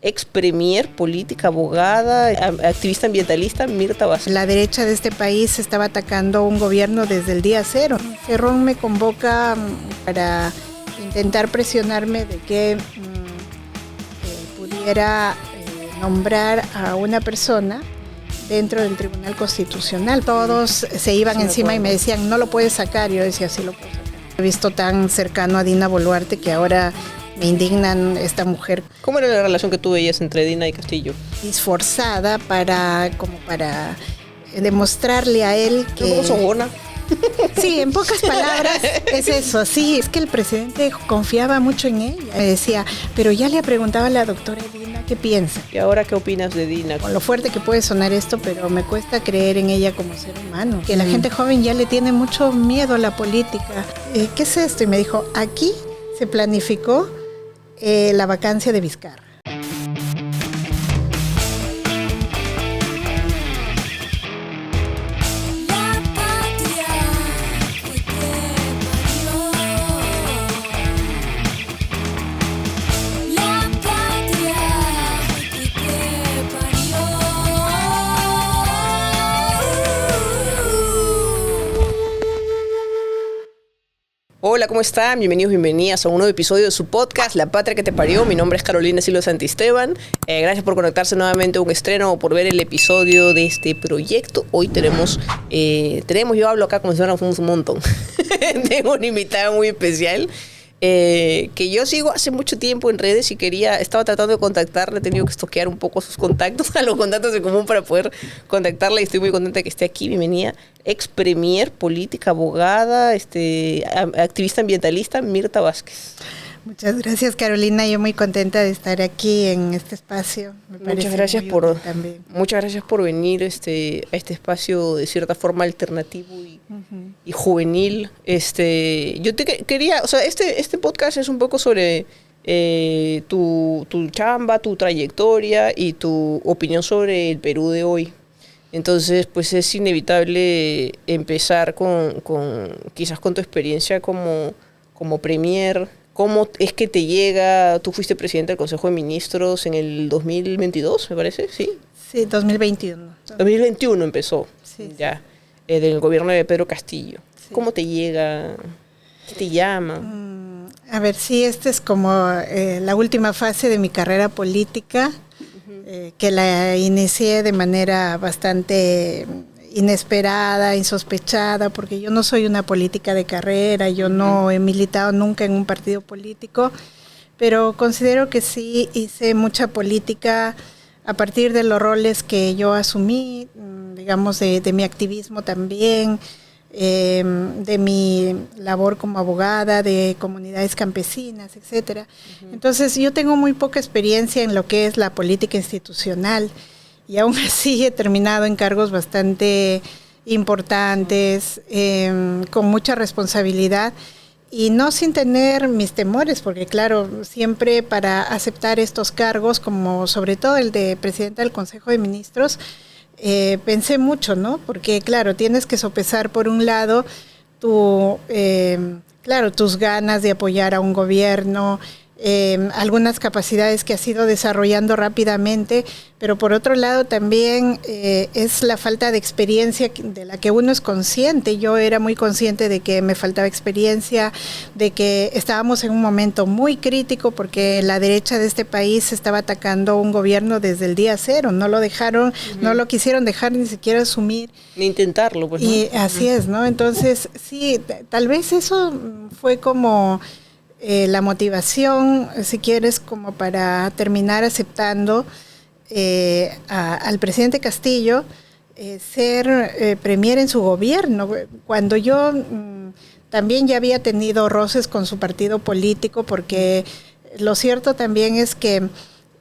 ex premier, política, abogada, activista ambientalista, Mirta Vázquez. La derecha de este país estaba atacando un gobierno desde el día cero. Cerrón me convoca para intentar presionarme de que pudiera nombrar a una persona dentro del Tribunal Constitucional. Todos se iban encima y me decían, no lo puedes sacar. Yo decía, sí lo puedo sacar. He visto tan cercano a Dina Boluarte que ahora me indignan esta mujer. ¿Cómo era la relación que tú veías entre Dina y Castillo? Esforzada para demostrarle a él que... ¿Cómo sojona? Sí, en pocas palabras es eso. Sí, es que el presidente confiaba mucho en ella. Me decía, pero ya le preguntaba a la doctora Dina qué piensa. ¿Y ahora qué opinas de Dina? Con lo fuerte que puede sonar esto, pero me cuesta creer en ella como ser humano. Que la gente joven ya le tiene mucho miedo a la política. ¿Qué es esto? Y me dijo, aquí se planificó la vacancia de Vizcarra. Hola, ¿cómo están? Bienvenidos, bienvenidas a un nuevo episodio de su podcast, La Patria que te parió. Mi nombre es Carolina Silva Santisteban. Gracias por conectarse nuevamente a un estreno o por ver el episodio de este proyecto. Hoy yo hablo acá como si fuéramos un montón. Tengo una invitada muy especial que yo sigo hace mucho tiempo en redes y estaba tratando de contactarla. He tenido que estoquear un poco sus contactos, a los contactos en común para poder contactarla y estoy muy contenta de que esté aquí. Bienvenida. Ex premier, política, abogada, activista ambientalista, Mirta Vázquez. Muchas gracias, Carolina. Yo muy contenta de estar aquí en este espacio. Muchas gracias por venir a este espacio de cierta forma alternativo y juvenil. Yo te quería, o sea, este podcast es un poco sobre tu chamba, tu trayectoria y tu opinión sobre el Perú de hoy. Entonces, pues es inevitable empezar quizás con tu experiencia como premier. ¿Cómo es que te llega? Tú fuiste presidente del Consejo de Ministros en el 2022, me parece, ¿sí? Sí, 2021. 2021 empezó, sí, ya, del gobierno de Pedro Castillo. Sí. ¿Cómo te llega? ¿Qué te llama? A ver, sí, esta es como la última fase de mi carrera política, que la inicié de manera bastante inesperada, insospechada, porque yo no soy una política de carrera, yo no he militado nunca en un partido político, pero considero que sí hice mucha política a partir de los roles que yo asumí, digamos, de mi activismo también, de mi labor como abogada, de comunidades campesinas, etcétera. Entonces yo tengo muy poca experiencia en lo que es la política institucional, y aún así he terminado en cargos bastante importantes, con mucha responsabilidad y no sin tener mis temores, porque claro, siempre para aceptar estos cargos, como sobre todo el de presidenta del Consejo de Ministros, pensé mucho, ¿no? Porque claro, tienes que sopesar por un lado tus ganas de apoyar a un gobierno, algunas capacidades que has ido desarrollando rápidamente, pero por otro lado también es la falta de experiencia de la que uno es consciente. Yo era muy consciente de que me faltaba experiencia, de que estábamos en un momento muy crítico porque la derecha de este país estaba atacando un gobierno desde el día cero, no lo dejaron, no lo quisieron dejar ni siquiera asumir. Ni intentarlo, pues, ¿no? Y así es, ¿no? Entonces, sí, tal vez eso fue como la motivación, si quieres, como para terminar aceptando al presidente Castillo ser premier en su gobierno, cuando yo también ya había tenido roces con su partido político, porque lo cierto también es que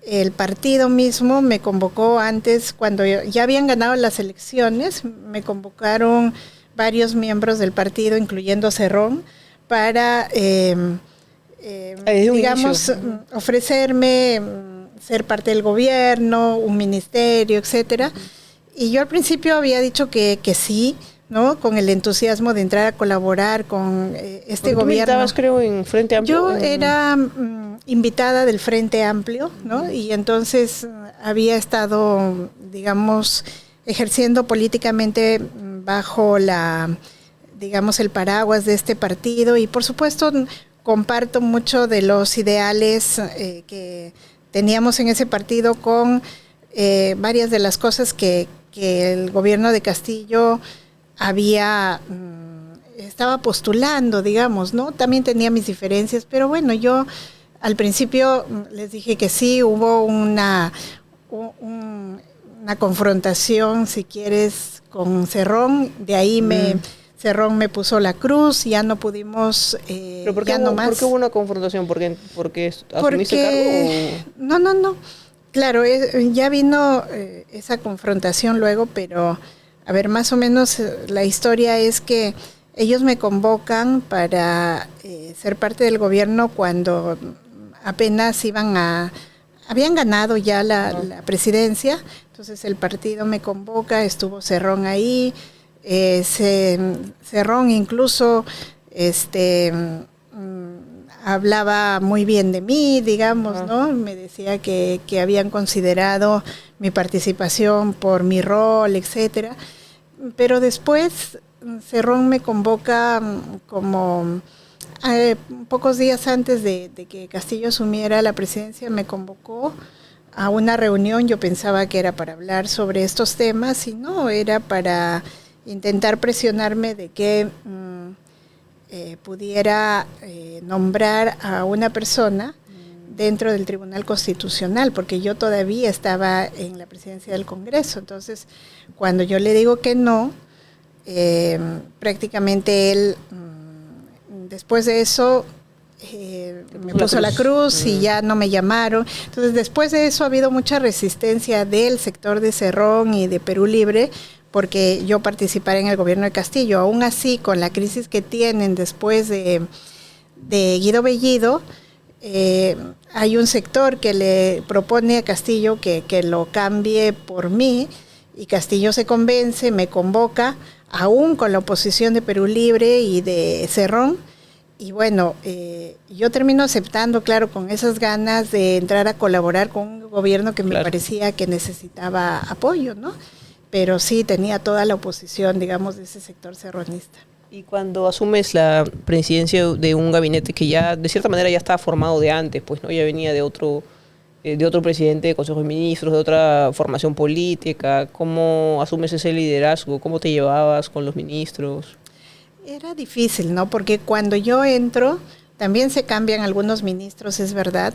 el partido mismo me convocó antes, cuando ya habían ganado las elecciones, me convocaron varios miembros del partido, incluyendo Cerrón, para digamos, ofrecerme ser parte del gobierno, un ministerio, etcétera. Y yo al principio había dicho que sí, ¿no? Con el entusiasmo de entrar a colaborar con este Tú gobierno. militabas, creo, en Frente Amplio. Yo era invitada del Frente Amplio, ¿no? Y entonces había estado, digamos, ejerciendo políticamente bajo digamos, el paraguas de este partido, y por supuesto comparto mucho de los ideales que teníamos en ese partido con varias de las cosas que el gobierno de Castillo estaba postulando, digamos, ¿no? También tenía mis diferencias, pero bueno, yo al principio les dije que sí, hubo una confrontación, si quieres, con Cerrón, de ahí Cerrón me puso la cruz, ya no pudimos, ¿Pero por qué, ¿por qué hubo una confrontación? ¿Porque asumiste cargo? No. Claro, ya vino esa confrontación luego, pero a ver, más o menos la historia es que ellos me convocan para ser parte del gobierno cuando apenas habían ganado ya la presidencia. Entonces el partido me convoca, estuvo Cerrón ahí, Cerrón incluso hablaba muy bien de mí, digamos, ¿no? Me decía que habían considerado mi participación por mi rol, etcétera. Pero después Cerrón me convoca como pocos días antes de que Castillo asumiera la presidencia, me convocó a una reunión. Yo pensaba que era para hablar sobre estos temas y no, era para intentar presionarme de que pudiera nombrar a una persona dentro del Tribunal Constitucional, porque yo todavía estaba en la presidencia del Congreso. Entonces, cuando yo le digo que no, prácticamente él, después de eso, me puso la cruz y ya no me llamaron. Entonces, después de eso ha habido mucha resistencia del sector de Cerrón y de Perú Libre, porque yo participara en el gobierno de Castillo. Aún así, con la crisis que tienen después de Guido Bellido, hay un sector que le propone a Castillo que lo cambie por mí, y Castillo se convence, me convoca, aún con la oposición de Perú Libre y de Cerrón, y bueno, yo termino aceptando, claro, con esas ganas de entrar a colaborar con un gobierno que me parecía que necesitaba apoyo, ¿no? Pero sí tenía toda la oposición, digamos, de ese sector cerronista. Y cuando asumes la presidencia de un gabinete que ya, de cierta manera, ya estaba formado de antes, pues, ¿no? Ya venía de otro presidente de Consejo de Ministros, de otra formación política. ¿Cómo asumes ese liderazgo? ¿Cómo te llevabas con los ministros? Era difícil, ¿no? Porque cuando yo entro, también se cambian algunos ministros, es verdad.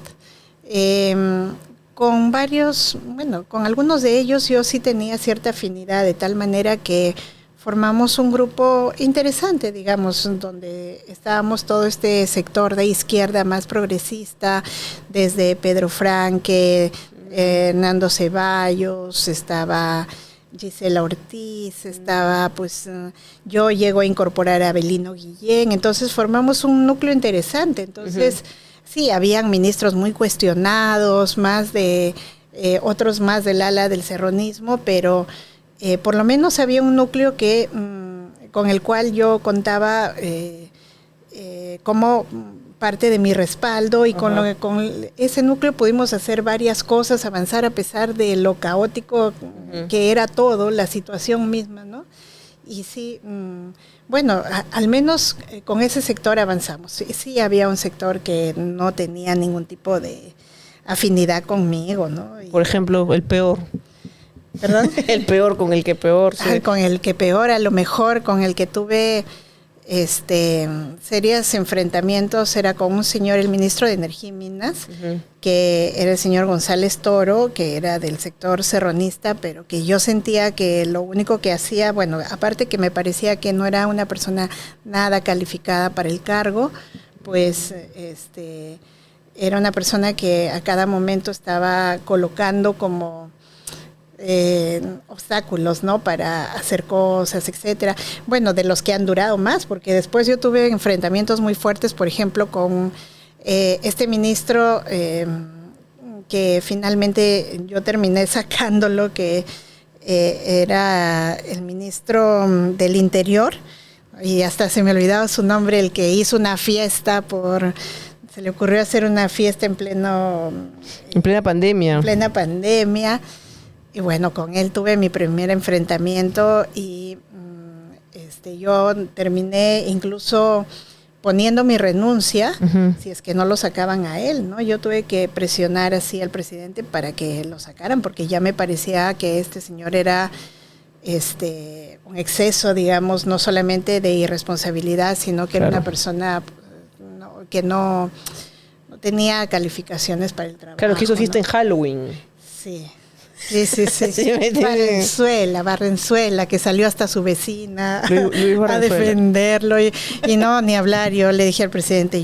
Con algunos de ellos yo sí tenía cierta afinidad, de tal manera que formamos un grupo interesante, digamos, donde estábamos todo este sector de izquierda más progresista, desde Pedro Franque, Hernando Ceballos, estaba Gisela Ortiz, estaba, pues, yo llego a incorporar a Abelino Guillén. Entonces formamos un núcleo interesante. Entonces, sí, habían ministros muy cuestionados, otros más del ala del cerronismo, pero por lo menos había un núcleo con el cual yo contaba como parte de mi respaldo, y con ese núcleo pudimos hacer varias cosas, avanzar a pesar de lo caótico que era todo, la situación misma, ¿no? Y sí, bueno, al menos con ese sector avanzamos. Sí había un sector que no tenía ningún tipo de afinidad conmigo, ¿no? Por ejemplo, el peor. ¿Perdón? El peor, con el que peor. Sí. Con el que peor, a lo mejor, con el que tuve serios enfrentamientos, era con un señor, el ministro de Energía y Minas, que era el señor González Toro, que era del sector cerronista, pero que yo sentía que lo único que hacía, bueno, aparte que me parecía que no era una persona nada calificada para el cargo, pues era una persona que a cada momento estaba colocando como obstáculos, ¿no? Para hacer cosas, etcétera. Bueno, de los que han durado más, porque después yo tuve enfrentamientos muy fuertes, por ejemplo, con este ministro que finalmente yo terminé sacándolo, que era el ministro del Interior, y hasta se me olvidaba su nombre, el que hizo una fiesta se le ocurrió hacer una fiesta en plena pandemia. En plena pandemia. Y bueno, con él tuve mi primer enfrentamiento y yo terminé incluso poniendo mi renuncia, si es que no lo sacaban a él, ¿no? Yo tuve que presionar así al presidente para que lo sacaran, porque ya me parecía que este señor era un exceso, digamos, no solamente de irresponsabilidad, sino que era una persona que no tenía calificaciones para el trabajo. Claro, que hizo fiesta en Halloween. Sí. Sí. Barrenzuela, que salió hasta su vecina a defenderlo y no, ni hablar. Yo le dije al presidente,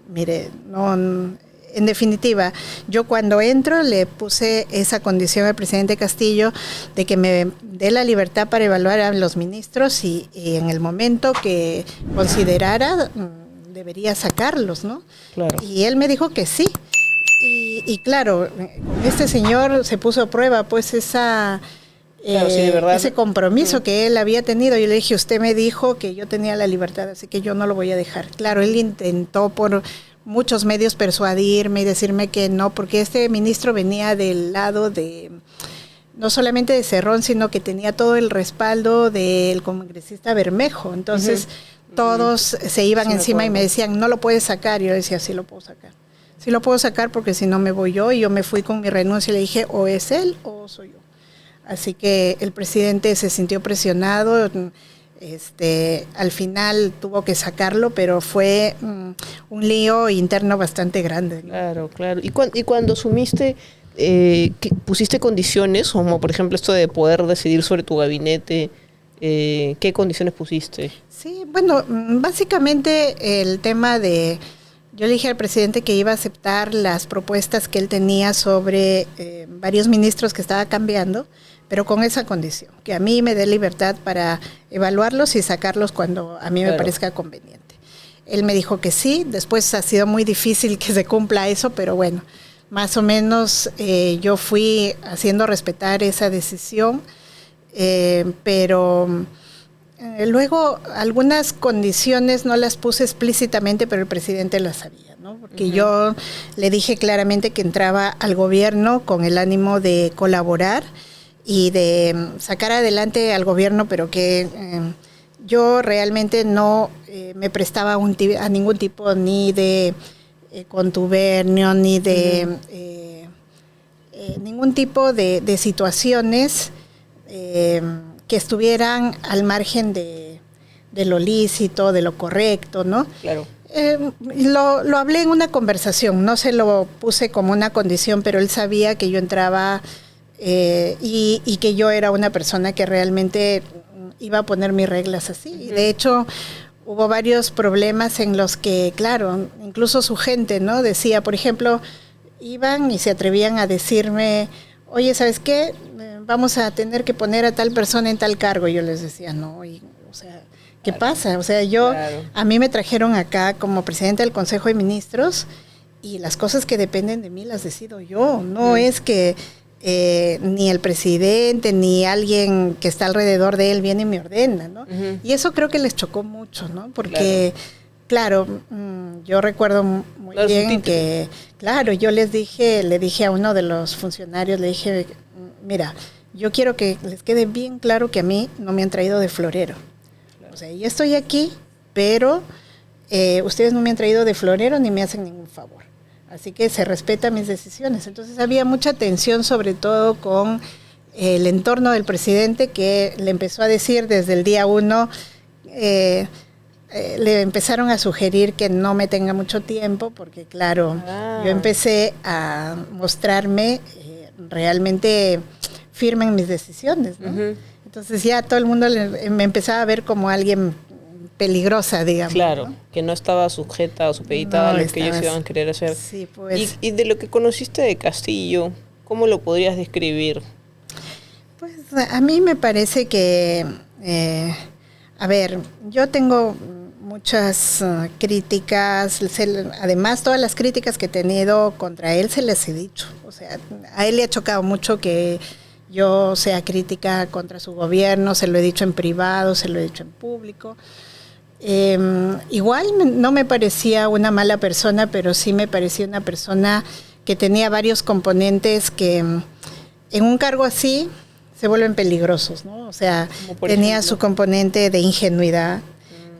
mire, no, en definitiva, yo cuando entro le puse esa condición al presidente Castillo de que me dé la libertad para evaluar a los ministros y en el momento que considerara debería sacarlos, ¿no? Claro. Y él me dijo que sí. Y claro, este señor se puso a prueba pues ese compromiso que él había tenido. Yo le dije, usted me dijo que yo tenía la libertad, así que yo no lo voy a dejar. Claro, él intentó por muchos medios persuadirme y decirme que no, porque este ministro venía del lado no solamente de Cerrón, sino que tenía todo el respaldo del congresista Bermejo. Entonces todos se iban encima y me decían, no lo puedes sacar. Y yo decía, sí lo puedo sacar. Sí lo puedo sacar porque si no me voy yo. Y yo me fui con mi renuncia y le dije, o es él o soy yo. Así que el presidente se sintió presionado. Al final tuvo que sacarlo, pero fue un lío interno bastante grande, ¿no? Claro. ¿Y cuando asumiste, pusiste condiciones, como por ejemplo esto de poder decidir sobre tu gabinete? ¿Qué condiciones pusiste? Sí, bueno, básicamente el tema yo le dije al presidente que iba a aceptar las propuestas que él tenía sobre varios ministros que estaba cambiando, pero con esa condición, que a mí me dé libertad para evaluarlos y sacarlos cuando a mí me parezca conveniente. Él me dijo que sí, después ha sido muy difícil que se cumpla eso, pero bueno, más o menos yo fui haciendo respetar esa decisión, pero luego algunas condiciones no las puse explícitamente, pero el presidente las sabía, ¿no? Porque yo le dije claramente que entraba al gobierno con el ánimo de colaborar y de sacar adelante al gobierno, pero que yo realmente no me prestaba a ningún tipo ni de contubernio, ni de ningún tipo de situaciones que estuvieran al margen de lo lícito, de lo correcto, ¿no? Claro. Lo hablé en una conversación, no se lo puse como una condición, pero él sabía que yo entraba y que yo era una persona que realmente iba a poner mis reglas así. Y de hecho, hubo varios problemas en los que, claro, incluso su gente, ¿no? Decía, por ejemplo, iban y se atrevían a decirme, oye, ¿sabes qué? Vamos a tener que poner a tal persona en tal cargo. Y yo les decía, no, o sea, ¿qué pasa? O sea, a mí me trajeron acá como presidenta del Consejo de Ministros y las cosas que dependen de mí las decido yo. No es que ni el presidente ni alguien que está alrededor de él viene y me ordena, ¿no? Y eso creo que les chocó mucho, ¿no? Porque, claro, yo recuerdo muy bien que, claro, yo le dije a uno de los funcionarios, le dije, mira, yo quiero que les quede bien claro que a mí no me han traído de florero. O sea, yo estoy aquí, pero ustedes no me han traído de florero ni me hacen ningún favor. Así que se respetan mis decisiones. Entonces había mucha tensión, sobre todo con el entorno del presidente, que le empezó a decir desde el día 1, le empezaron a sugerir que no me tenga mucho tiempo, porque claro, yo empecé a mostrarme realmente firme en mis decisiones, ¿no? Entonces ya todo el mundo me empezaba a ver como alguien peligrosa, digamos. Claro, ¿no? Que no estaba sujeta o supeditada a lo que ellos iban a querer hacer. Sí, pues. Y de lo que conociste de Castillo, ¿cómo lo podrías describir? Pues a mí me parece que, a ver, yo tengo muchas críticas, además todas las críticas que he tenido contra él se les he dicho. O sea, a él le ha chocado mucho que yo sea crítica contra su gobierno, se lo he dicho en privado, se lo he dicho en público. Igual no me parecía una mala persona, pero sí me parecía una persona que tenía varios componentes que en un cargo así se vuelven peligrosos, ¿no? O sea, tenía su componente de ingenuidad,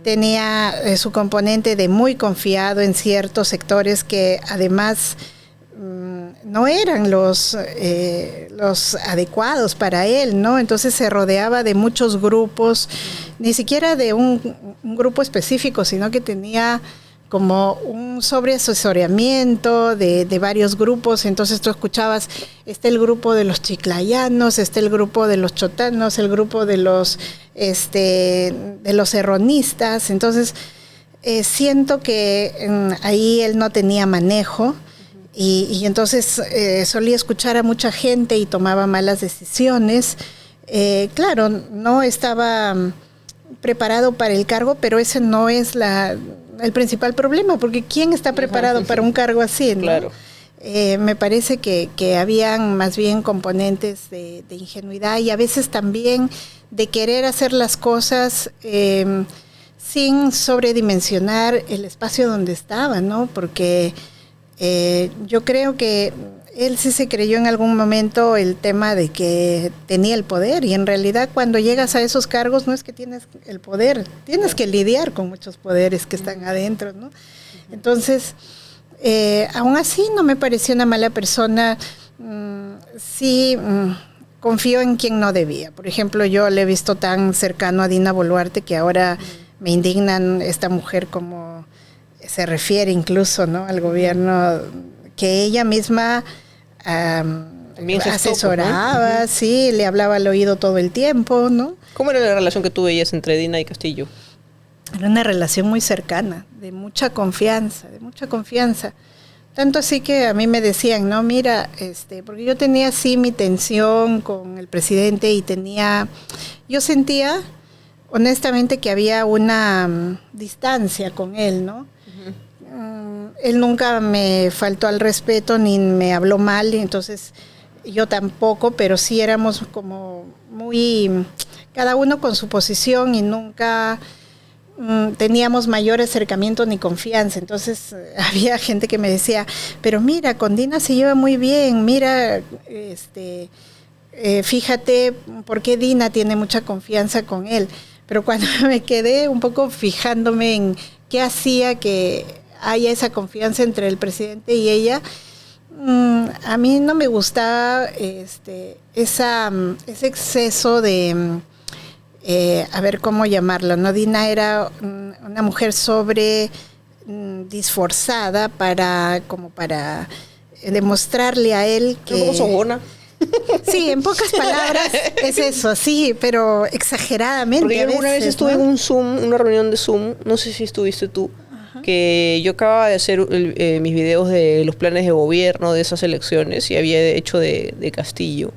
tenía su componente de muy confiado en ciertos sectores que además no eran los adecuados para él, ¿no? Entonces se rodeaba de muchos grupos, ni siquiera de un grupo específico, sino que tenía como un sobreasesoramiento de varios grupos. Entonces tú escuchabas, está el grupo de los chiclayanos, está el grupo de los chotanos, el grupo de los serronistas. Entonces siento que ahí él no tenía manejo. Y entonces solía escuchar a mucha gente y tomaba malas decisiones. Claro, no estaba preparado para el cargo, pero ese no es el principal problema, porque ¿quién está preparado para un cargo así, ¿no? Claro. Me parece que habían más bien componentes de ingenuidad y a veces también de querer hacer las cosas sin sobredimensionar el espacio donde estaba, ¿no? Porque yo creo que él sí se creyó en algún momento el tema de que tenía el poder, y en realidad cuando llegas a esos cargos no es que tienes el poder, tienes que lidiar con muchos poderes que están adentro, ¿no? Entonces, aún así no me pareció una mala persona. Sí, confío en quien no debía. Por ejemplo, yo le he visto tan cercano a Dina Boluarte que ahora me indignan esta mujer como se refiere incluso, ¿no?, al gobierno, que ella misma asesoraba, ¿no? Sí, le hablaba al oído todo el tiempo, ¿no? ¿Cómo era la relación que tú veías entre Dina y Castillo? Era una relación muy cercana, de mucha confianza, Tanto así que a mí me decían, no, mira, porque yo tenía así mi tensión con el presidente y yo sentía honestamente que había una distancia con él, ¿no? Él nunca me faltó al respeto ni me habló mal, entonces yo tampoco, pero sí éramos como muy, cada uno con su posición y nunca teníamos mayor acercamiento ni confianza. Entonces había gente que me decía, pero mira, con Dina se lleva muy bien, mira, fíjate por qué Dina tiene mucha confianza con él. Pero cuando me quedé un poco fijándome en qué hacía que haya esa confianza entre el presidente y ella, a mí no me gustaba ese exceso de, a ver cómo llamarlo, ¿no? Dina era una mujer disforzada para demostrarle a él que... Un poco sobona. Sí, en pocas palabras es eso, sí, pero exageradamente. Porque yo una vez estuve, ¿no?, en un Zoom, una reunión de Zoom, no sé si estuviste tú, que yo acababa de hacer mis videos de los planes de gobierno de esas elecciones y había hecho de Castillo.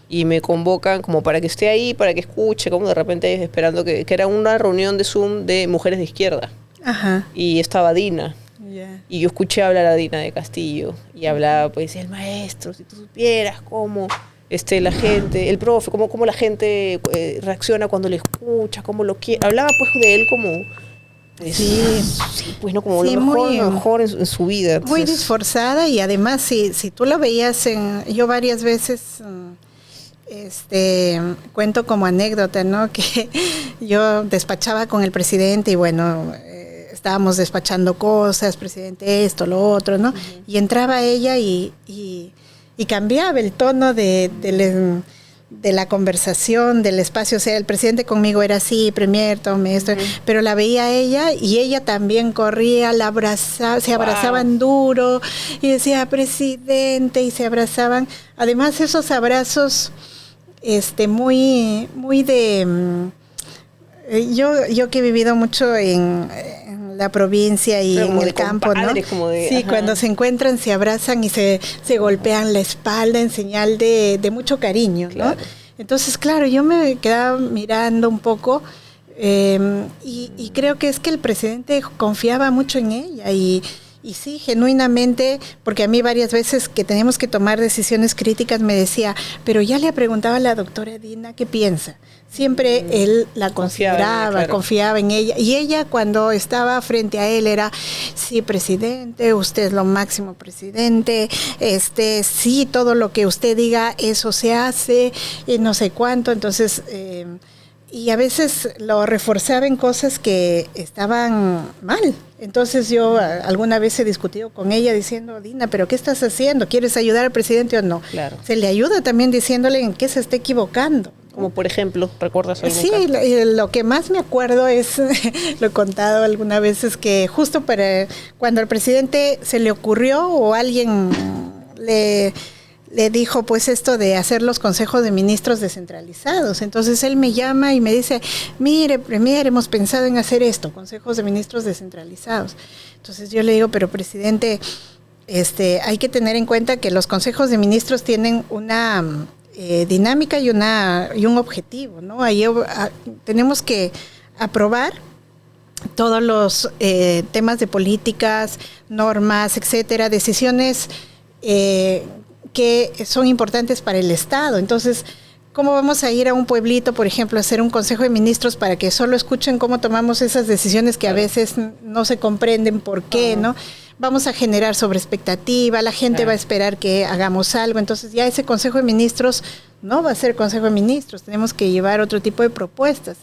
Y me convocan como para que esté ahí, para que escuche, como de repente esperando que era una reunión de Zoom de mujeres de izquierda. Ajá. Y estaba Dina. Yeah. Y yo escuché hablar a Dina de Castillo y hablaba, pues, el maestro, si tú supieras cómo la gente, el profe, cómo la gente reacciona cuando le escucha, cómo lo quiere. Hablaba pues de él como... Sí, pues no, como sí, lo mejor en su vida. Entonces, muy disforzada, y además si tú lo veías yo varias veces cuento como anécdota, ¿no?, que yo despachaba con el presidente y bueno, estábamos despachando cosas, presidente, esto, lo otro, ¿no? Uh-huh. Y entraba ella y cambiaba el tono de la conversación, del espacio. O sea, el presidente conmigo era así, premier, tome esto, pero la veía ella y ella también corría, la abrazaba, se abrazaban duro y decía, presidente, y se abrazaban. Además, esos abrazos muy, muy de... Yo que he vivido mucho en la provincia y en el campo, ¿no? Sí, ajá, cuando se encuentran, se abrazan y se golpean la espalda en señal de mucho cariño, claro, ¿no? Entonces, claro, yo me quedaba mirando un poco y creo que es que el presidente confiaba mucho en ella y Y sí, genuinamente, porque a mí varias veces que teníamos que tomar decisiones críticas me decía, pero ya le preguntaba a la doctora Dina qué piensa. Siempre él la consideraba, confiaba en ella. Y ella cuando estaba frente a él era, sí, presidente, usted es lo máximo, presidente, sí, todo lo que usted diga, eso se hace, y no sé cuánto. Entonces, y a veces lo reforzaba en cosas que estaban mal. Entonces yo alguna vez he discutido con ella diciendo, Dina, ¿pero qué estás haciendo? ¿Quieres ayudar al presidente o no? Claro. Se le ayuda también diciéndole en qué se está equivocando. Como por ejemplo, ¿recuerdas algún caso? Sí, lo que más me acuerdo es, lo he contado alguna vez, es que justo para cuando al presidente se le ocurrió o alguien le dijo pues esto de hacer los consejos de ministros descentralizados. Entonces él me llama y me dice, mire, Premier, hemos pensado en hacer esto, consejos de ministros descentralizados. Entonces yo le digo, pero presidente, hay que tener en cuenta que los consejos de ministros tienen una dinámica y un objetivo, ¿no? Ahí tenemos que aprobar todos los temas de políticas, normas, etcétera, decisiones que son importantes para el Estado. Entonces, ¿cómo vamos a ir a un pueblito, por ejemplo, a hacer un consejo de ministros para que solo escuchen cómo tomamos esas decisiones que a veces no se comprenden por qué, ¿no? Vamos a generar sobreexpectativa, la gente va a esperar que hagamos algo. Entonces, ya ese consejo de ministros no va a ser consejo de ministros, tenemos que llevar otro tipo de propuestas.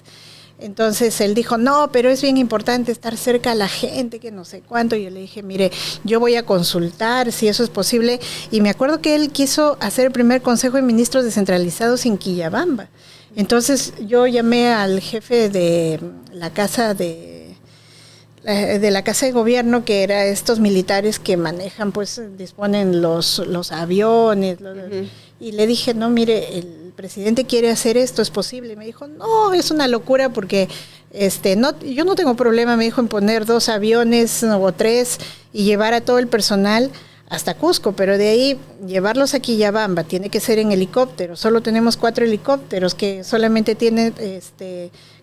Entonces él dijo, no, pero es bien importante estar cerca a la gente, que no sé cuánto. Y yo le dije, mire, yo voy a consultar si eso es posible. Y me acuerdo que él quiso hacer el primer consejo de ministros descentralizados en Quillabamba. Entonces yo llamé al jefe de la casa de la Casa de Gobierno, que era estos militares que manejan, pues disponen los aviones, y le dije, no, mire, el presidente quiere hacer esto, ¿es posible? Y me dijo, no, es una locura porque yo no tengo problema, me dijo, en poner 2 aviones o 3 y llevar a todo el personal hasta Cusco, pero de ahí llevarlos a Quillabamba tiene que ser en helicóptero. Solo tenemos 4 helicópteros que solamente tienen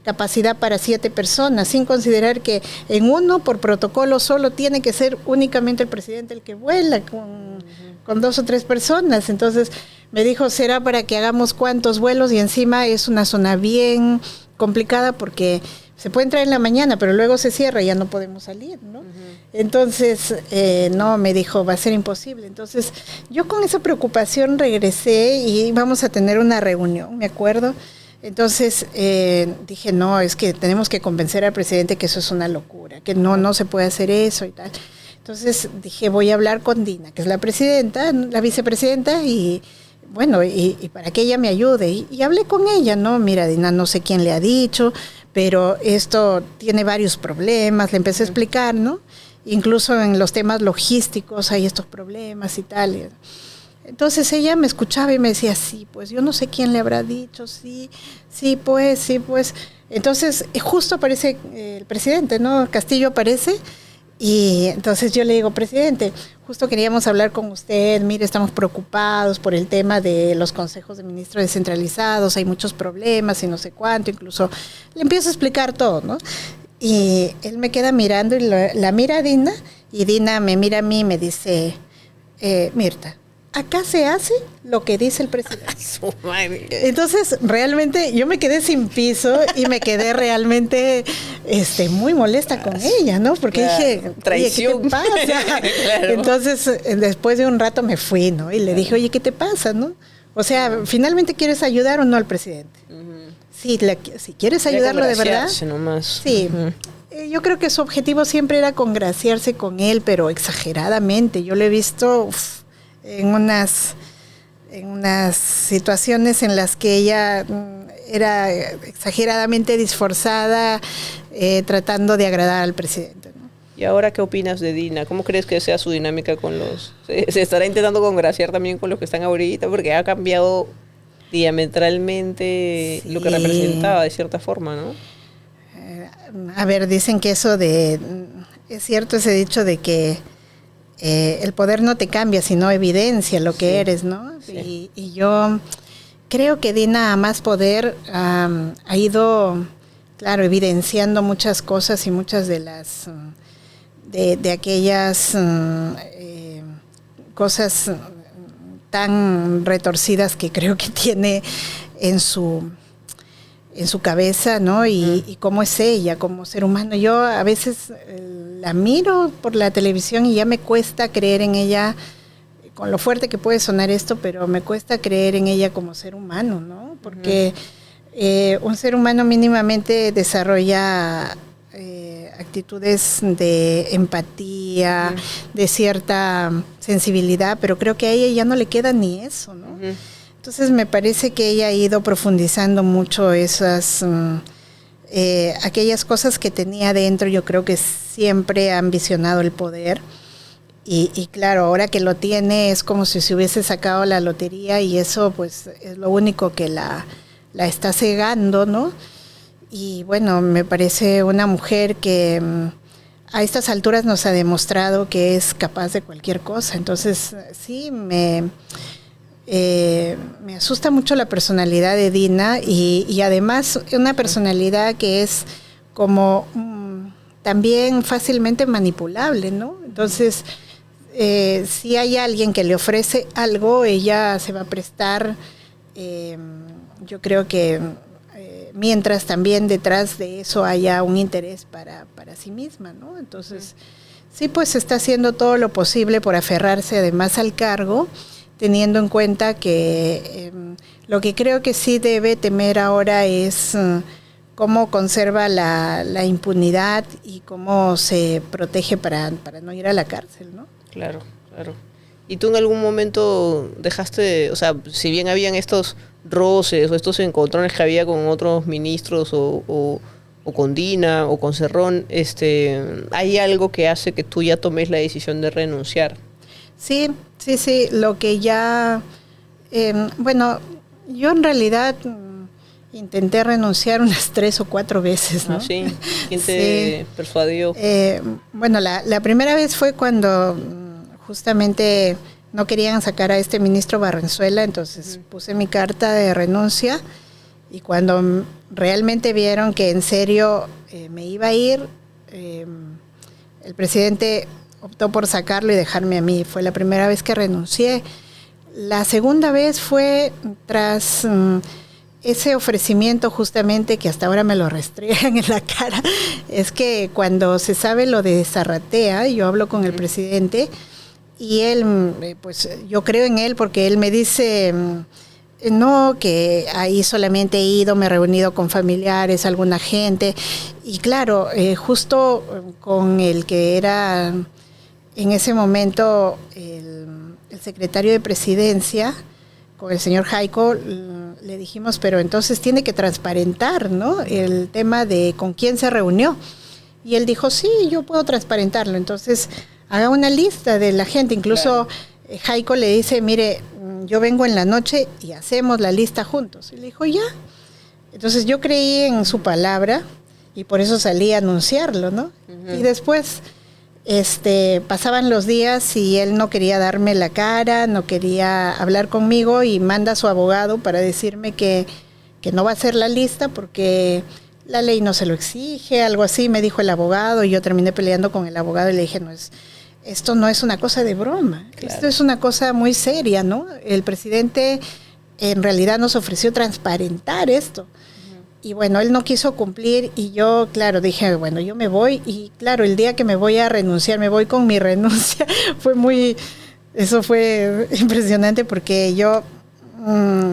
capacidad para 7 personas, sin considerar que en uno por protocolo solo tiene que ser únicamente el presidente el que vuela con 2 o 3 personas. Entonces me dijo, será para que hagamos cuántos vuelos, y encima es una zona bien complicada porque se puede entrar en la mañana, pero luego se cierra y ya no podemos salir, ¿no? Entonces, no, me dijo, va a ser imposible. Entonces, yo con esa preocupación regresé y vamos a tener una reunión, me acuerdo. Entonces, dije, no, es que tenemos que convencer al presidente que eso es una locura, que no se puede hacer eso y tal. Entonces, dije, voy a hablar con Dina, que es la presidenta, la vicepresidenta, y bueno, y para que ella me ayude. Y hablé con ella, ¿no? Mira, Dina, no sé quién le ha dicho, pero esto tiene varios problemas. Le empecé a explicar, ¿no? Incluso en los temas logísticos hay estos problemas y tal. Entonces ella me escuchaba y me decía, sí, pues yo no sé quién le habrá dicho, sí, pues. Entonces justo aparece el presidente, ¿no? Castillo aparece. Y entonces yo le digo, presidente, justo queríamos hablar con usted, mire, estamos preocupados por el tema de los consejos de ministros descentralizados, hay muchos problemas y no sé cuánto, incluso le empiezo a explicar todo, ¿no? Y él me queda mirando y la mira a Dina, y Dina me mira a mí y me dice, Mirta, acá se hace lo que dice el presidente. Entonces, realmente, yo me quedé sin piso y me quedé realmente muy molesta con ella, ¿no? Porque dije, traición. Oye, ¿qué te pasa? Claro. Entonces, después de un rato me fui, ¿no? Y le dije, oye, ¿qué te pasa, no? O sea, ¿finalmente quieres ayudar o no al presidente? Sí, si quieres ayudarlo de verdad. Nomás. Sí. Yo creo que su objetivo siempre era congraciarse con él, pero exageradamente. Yo lo he visto en unas situaciones en las que ella era exageradamente disforzada, tratando de agradar al presidente, ¿no? ¿Y ahora qué opinas de Dina? ¿Cómo crees que sea su dinámica con los... Se estará intentando congraciar también con los que están ahorita? Porque ha cambiado diametralmente lo que representaba de cierta forma, ¿no? A ver, dicen que eso es cierto ese dicho de que el poder no te cambia, sino evidencia lo que eres, ¿no? Sí. Y yo creo que Dina, a más poder, ha ido, claro, evidenciando muchas cosas y muchas de de aquellas cosas tan retorcidas que creo que tiene en su cabeza, ¿no? Y cómo es ella como ser humano. Yo a veces la miro por la televisión y ya me cuesta creer en ella, con lo fuerte que puede sonar esto, pero me cuesta creer en ella como ser humano, ¿no? Porque un ser humano mínimamente desarrolla actitudes de empatía, de cierta sensibilidad, pero creo que a ella ya no le queda ni eso, ¿no? Entonces me parece que ella ha ido profundizando mucho esas, aquellas cosas que tenía dentro. Yo creo que siempre ha ambicionado el poder y claro, ahora que lo tiene es como si se hubiese sacado la lotería y eso pues es lo único que la está cegando, ¿no? Y bueno, me parece una mujer que a estas alturas nos ha demostrado que es capaz de cualquier cosa. Entonces sí, me asusta mucho la personalidad de Dina y además una personalidad que es como también fácilmente manipulable, ¿no? Entonces, si hay alguien que le ofrece algo, ella se va a prestar, yo creo que mientras también detrás de eso haya un interés para sí misma, ¿no? Entonces, sí, pues está haciendo todo lo posible por aferrarse además al cargo, teniendo en cuenta que lo que creo que sí debe temer ahora es cómo conserva la impunidad y cómo se protege para no ir a la cárcel, ¿no? Claro, claro. ¿Y tú en algún momento dejaste, o sea, si bien habían estos roces o estos encontrones que había con otros ministros o con Dina o con Cerrón, ¿hay algo que hace que tú ya tomes la decisión de renunciar? Sí, lo que ya, bueno, yo en realidad intenté renunciar unas 3 o 4 veces, ¿no? Sí, ¿quién te persuadió? Bueno, la primera vez fue cuando justamente no querían sacar a este ministro Barrenzuela, entonces puse mi carta de renuncia y cuando realmente vieron que en serio me iba a ir, el presidente optó por sacarlo y dejarme a mí. Fue la primera vez que renuncié. La segunda vez fue tras ese ofrecimiento justamente que hasta ahora me lo restregan en la cara. Es que cuando se sabe lo de Zarratea, yo hablo con el presidente y él, pues yo creo en él porque él me dice, no, que ahí solamente he ido, me he reunido con familiares, alguna gente. Y claro, justo con el que era en ese momento el secretario de Presidencia, con el señor Jaico, le dijimos, pero entonces tiene que transparentar, ¿no?, el tema de con quién se reunió. Y él dijo, sí, yo puedo transparentarlo. Entonces, haga una lista de la gente. Incluso claro. Jaico le dice, mire, yo vengo en la noche y hacemos la lista juntos. Y le dijo, ya. Entonces yo creí en su palabra y por eso salí a anunciarlo, ¿no? Uh-huh. Y después pasaban los días y él no quería darme la cara, no quería hablar conmigo y manda a su abogado para decirme que no va a hacer la lista porque la ley no se lo exige, algo así, me dijo el abogado, y yo terminé peleando con el abogado y le dije, esto no es una cosa de broma, claro. Esto es una cosa muy seria, ¿no? El presidente en realidad nos ofreció transparentar esto. Y bueno, él no quiso cumplir y yo, claro, dije, bueno, yo me voy. Y claro, el día que me voy a renunciar, me voy con mi renuncia. Eso fue impresionante porque yo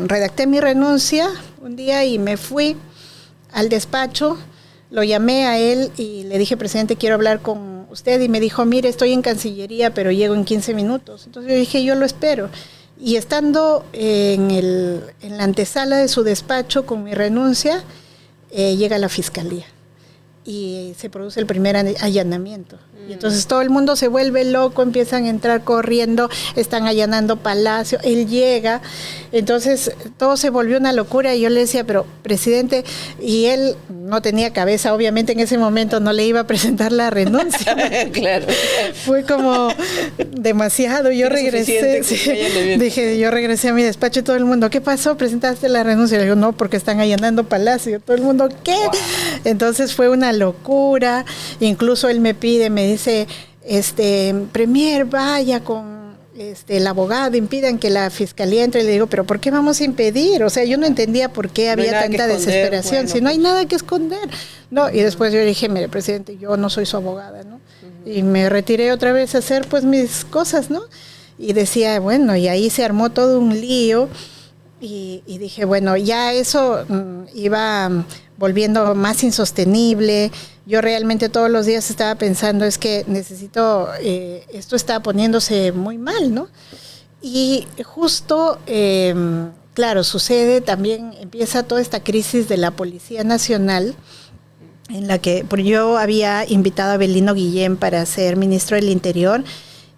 redacté mi renuncia un día y me fui al despacho, lo llamé a él y le dije, presidente, quiero hablar con usted. Y me dijo, mire, estoy en Cancillería, pero llego en 15 minutos. Entonces yo dije, yo lo espero. Y estando en la antesala de su despacho con mi renuncia, llega la fiscalía y se produce el primer allanamiento. Y entonces todo el mundo se vuelve loco, empiezan a entrar corriendo, están allanando Palacio, él llega, entonces todo se volvió una locura y yo le decía, pero presidente, y él no tenía cabeza, obviamente en ese momento no le iba a presentar la renuncia. Claro. Fue como demasiado, yo regresé, dije, yo regresé a mi despacho y todo el mundo, ¿qué pasó? ¿Presentaste la renuncia? Le digo, no, porque están allanando Palacio, todo el mundo, ¿qué? Wow. Entonces fue una locura, incluso él me dice, Premier, vaya con el abogado, impidan que la fiscalía entre. Y le digo, pero ¿por qué vamos a impedir? O sea, yo no entendía por qué había tanta desesperación, bueno, si no hay nada que esconder. No, y después yo dije, mire, presidente, yo no soy su abogada, ¿no? Y me retiré otra vez a hacer pues mis cosas, ¿no? Y decía, bueno, y ahí se armó todo un lío. Y dije, bueno, ya eso iba volviendo más insostenible. Yo realmente todos los días estaba pensando, es que necesito, esto está poniéndose muy mal, ¿no? Y justo, claro, sucede también, empieza toda esta crisis de la Policía Nacional, en la que yo había invitado a Avelino Guillén para ser ministro del Interior,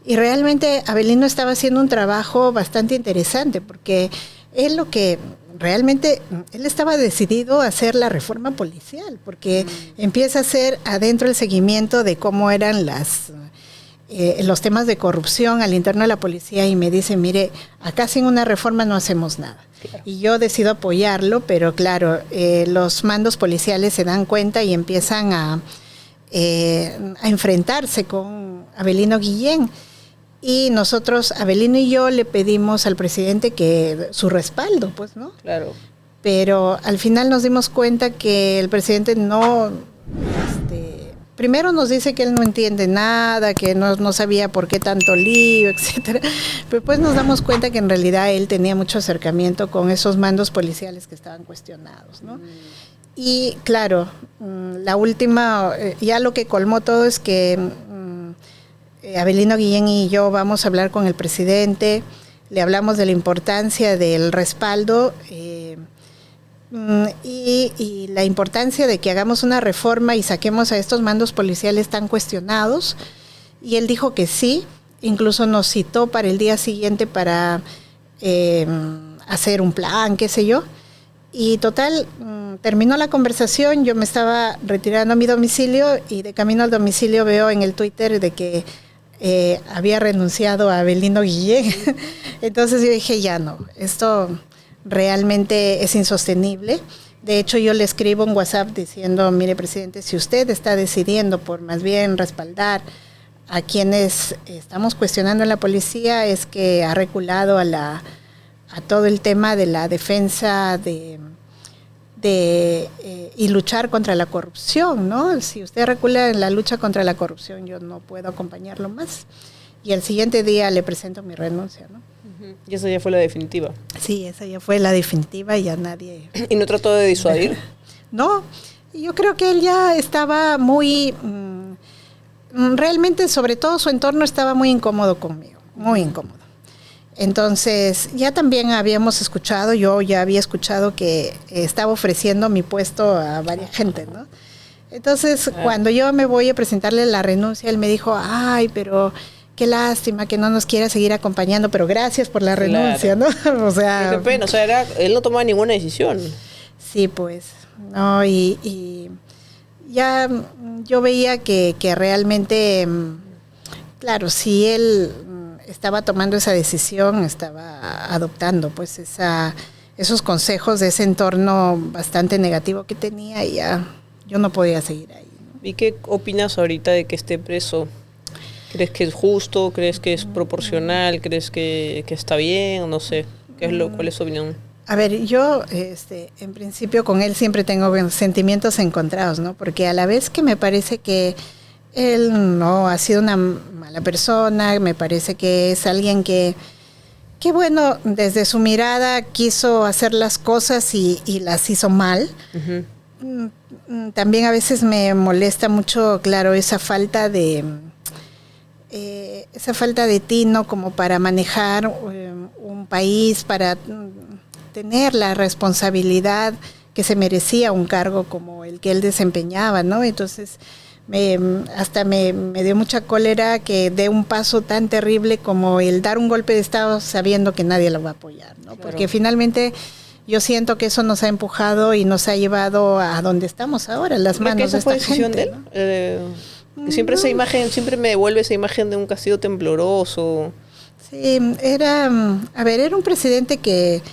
y realmente Avelino estaba haciendo un trabajo bastante interesante, porque él él estaba decidido a hacer la reforma policial, porque empieza a hacer adentro el seguimiento de cómo eran los temas de corrupción al interno de la policía, y me dice, mire, acá sin una reforma no hacemos nada. Claro. Y yo decido apoyarlo, pero claro, los mandos policiales se dan cuenta y empiezan a enfrentarse con Avelino Guillén. Y nosotros, Avelino y yo, le pedimos al presidente que su respaldo, pues, ¿no? Claro. Pero al final nos dimos cuenta que el presidente no, primero nos dice que él no entiende nada, que no sabía por qué tanto lío, etcétera. Pero pues nos damos cuenta que en realidad él tenía mucho acercamiento con esos mandos policiales que estaban cuestionados, ¿no? Y claro, la última, ya lo que colmó todo es que Avelino Guillén y yo vamos a hablar con el presidente, le hablamos de la importancia del respaldo y la importancia de que hagamos una reforma y saquemos a estos mandos policiales tan cuestionados, y él dijo que sí, incluso nos citó para el día siguiente para hacer un plan, qué sé yo, y total, terminó la conversación, yo me estaba retirando a mi domicilio y de camino al domicilio veo en el Twitter de que había renunciado a Avelino Guillén. Entonces yo dije, ya no, esto realmente es insostenible. De hecho, yo le escribo un WhatsApp diciendo, mire, presidente, si usted está decidiendo por más bien respaldar a quienes estamos cuestionando en la policía, es que ha reculado a todo el tema de la defensa y luchar contra la corrupción, ¿no? Si usted recula en la lucha contra la corrupción, yo no puedo acompañarlo más. Y el siguiente día le presento mi renuncia, ¿no? Y esa ya fue la definitiva. Sí, esa ya fue la definitiva y ya nadie... ¿Y no trató de disuadir? No, yo creo que él ya estaba muy... realmente, sobre todo su entorno estaba muy incómodo conmigo, muy incómodo. Entonces, ya también habíamos escuchado, yo ya había escuchado que estaba ofreciendo mi puesto a varias gente, ¿no? Entonces, cuando yo me voy a presentarle la renuncia, él me dijo, ay, pero qué lástima que no nos quiera seguir acompañando, pero gracias por la renuncia, ¿no? O sea... Qué pena, o sea, él no tomaba ninguna decisión. Sí, pues, no, y ya yo veía que realmente, claro, si él estaba tomando esa decisión, estaba adoptando pues esos consejos de ese entorno bastante negativo que tenía, y ya yo no podía seguir ahí, ¿no? ¿Y qué opinas ahorita de que esté preso? ¿Crees que es justo? ¿Crees que es proporcional? ¿Crees que está bien? No sé. ¿Cuál es tu opinión? A ver, yo en principio con él siempre tengo sentimientos encontrados, ¿no? Porque a la vez que me parece que él no ha sido una mala persona, me parece que es alguien que bueno, desde su mirada quiso hacer las cosas y las hizo mal. Uh-huh. También a veces me molesta mucho, claro, esa falta de tino como para manejar un país, para tener la responsabilidad que se merecía un cargo como el que él desempeñaba, ¿no? Entonces hasta me dio mucha cólera que dé un paso tan terrible como el dar un golpe de Estado sabiendo que nadie lo va a apoyar, ¿no? Claro. Porque finalmente yo siento que eso nos ha empujado y nos ha llevado a donde estamos ahora, las manos de esta gente, ¿no? Que siempre esa imagen, siempre me devuelve esa imagen de un castillo tembloroso. Sí, era un presidente que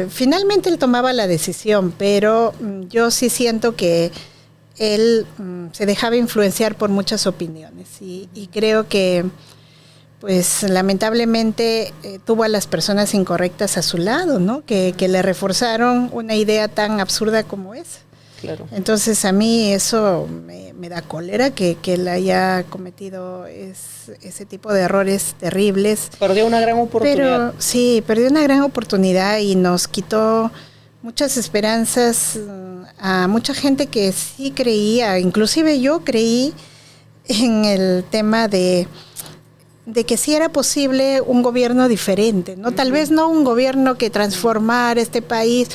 finalmente él tomaba la decisión, pero yo sí siento que él se dejaba influenciar por muchas opiniones y creo que pues lamentablemente tuvo a las personas incorrectas a su lado, ¿no? Que le reforzaron una idea tan absurda como esa. Claro. Entonces a mí eso me da cólera que él haya cometido ese tipo de errores terribles. Perdió una gran oportunidad. Pero sí, perdió una gran oportunidad y nos quitó muchas esperanzas a mucha gente que sí creía, inclusive yo creí en el tema de que sí era posible un gobierno diferente, ¿no? Tal vez no un gobierno que transformara este país,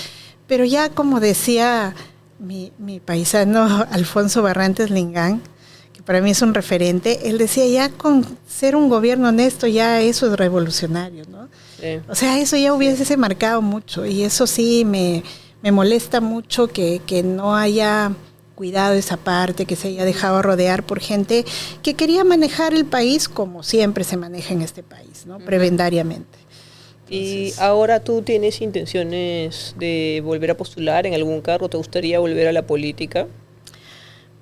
pero ya como decía mi paisano Alfonso Barrantes Lingán, que para mí es un referente, él decía, ya con ser un gobierno honesto, ya eso es revolucionario, ¿no? Sí. O sea, eso ya hubiese marcado mucho, y eso sí me molesta mucho que no haya cuidado esa parte, que se haya dejado rodear por gente que quería manejar el país como siempre se maneja en este país, ¿no? Prebendariamente. ¿Y ahora tú tienes intenciones de volver a postular en algún cargo? ¿Te gustaría volver a la política?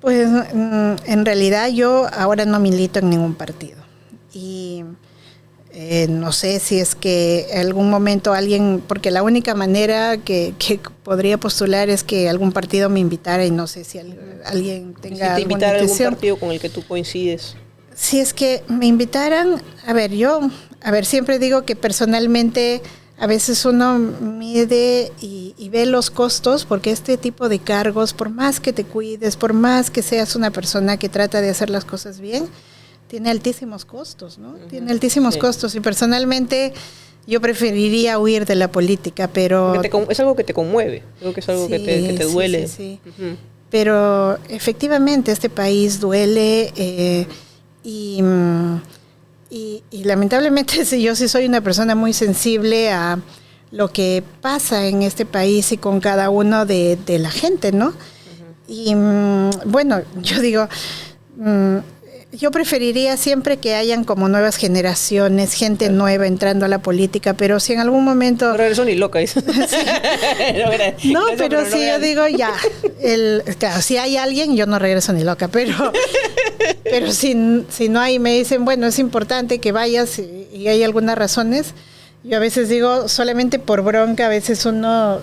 Pues en realidad yo ahora no milito en ningún partido. Y no sé si es que en algún momento alguien, porque la única manera que podría postular es que algún partido me invitara y no sé si alguien tenga si te invitara a algún partido con el que tú coincides. Si es que me invitaran, siempre digo que personalmente a veces uno mide y ve los costos, porque este tipo de cargos, por más que te cuides, por más que seas una persona que trata de hacer las cosas bien, tiene altísimos costos, ¿no? Tiene altísimos costos, y personalmente yo preferiría huir de la política, pero es algo que te conmueve, creo que es algo que te duele. Sí. Pero efectivamente este país duele, y lamentablemente yo sí soy una persona muy sensible a lo que pasa en este país y con cada uno de la gente, ¿no? Y bueno, yo digo, yo preferiría siempre que hayan como nuevas generaciones, gente nueva entrando a la política, pero si en algún momento... No regreso ni loca. Sí. No, pero si yo digo ya, claro, si hay alguien, yo no regreso ni loca, pero si no hay, me dicen, bueno, es importante que vayas y hay algunas razones. Yo a veces digo, solamente por bronca, a veces uno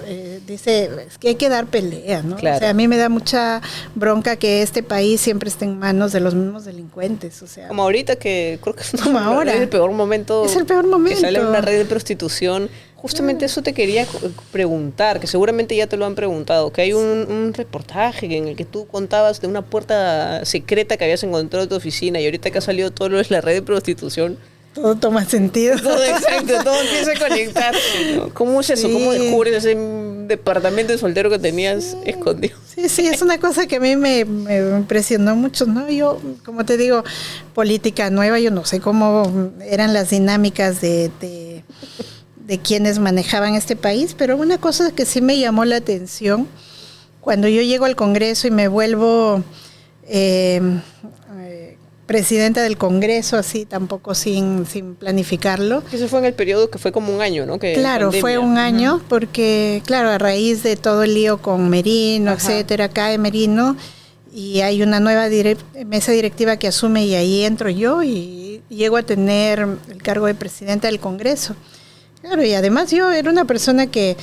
dice, es que hay que dar pelea, ¿no? Claro. O sea, a mí me da mucha bronca que este país siempre esté en manos de los mismos delincuentes, o sea. Como ahorita, que creo que es el peor momento. Es el peor momento. Que sale una red de prostitución. Justamente eso te quería preguntar, que seguramente ya te lo han preguntado, que hay un reportaje en el que tú contabas de una puerta secreta que habías encontrado en tu oficina, y ahorita que ha salido todo lo de la red de prostitución, todo toma sentido. Todo, exacto, todo empieza a conectarse, ¿no? ¿Cómo es eso? ¿Cómo descubres ese departamento de soltero que tenías escondido? Sí, es una cosa que a mí me impresionó mucho, ¿no? Yo, como te digo, política nueva, yo no sé cómo eran las dinámicas de quienes manejaban este país, pero una cosa que sí me llamó la atención, cuando yo llego al Congreso y me vuelvo presidenta del Congreso, así tampoco sin planificarlo. Eso fue en el periodo que fue como un año, ¿no? Claro, fue un año, porque claro, a raíz de todo el lío con Merino, etcétera, cae Merino, y hay una nueva mesa directiva que asume, y ahí entro yo y llego a tener el cargo de presidenta del Congreso. Claro, y además yo era una persona que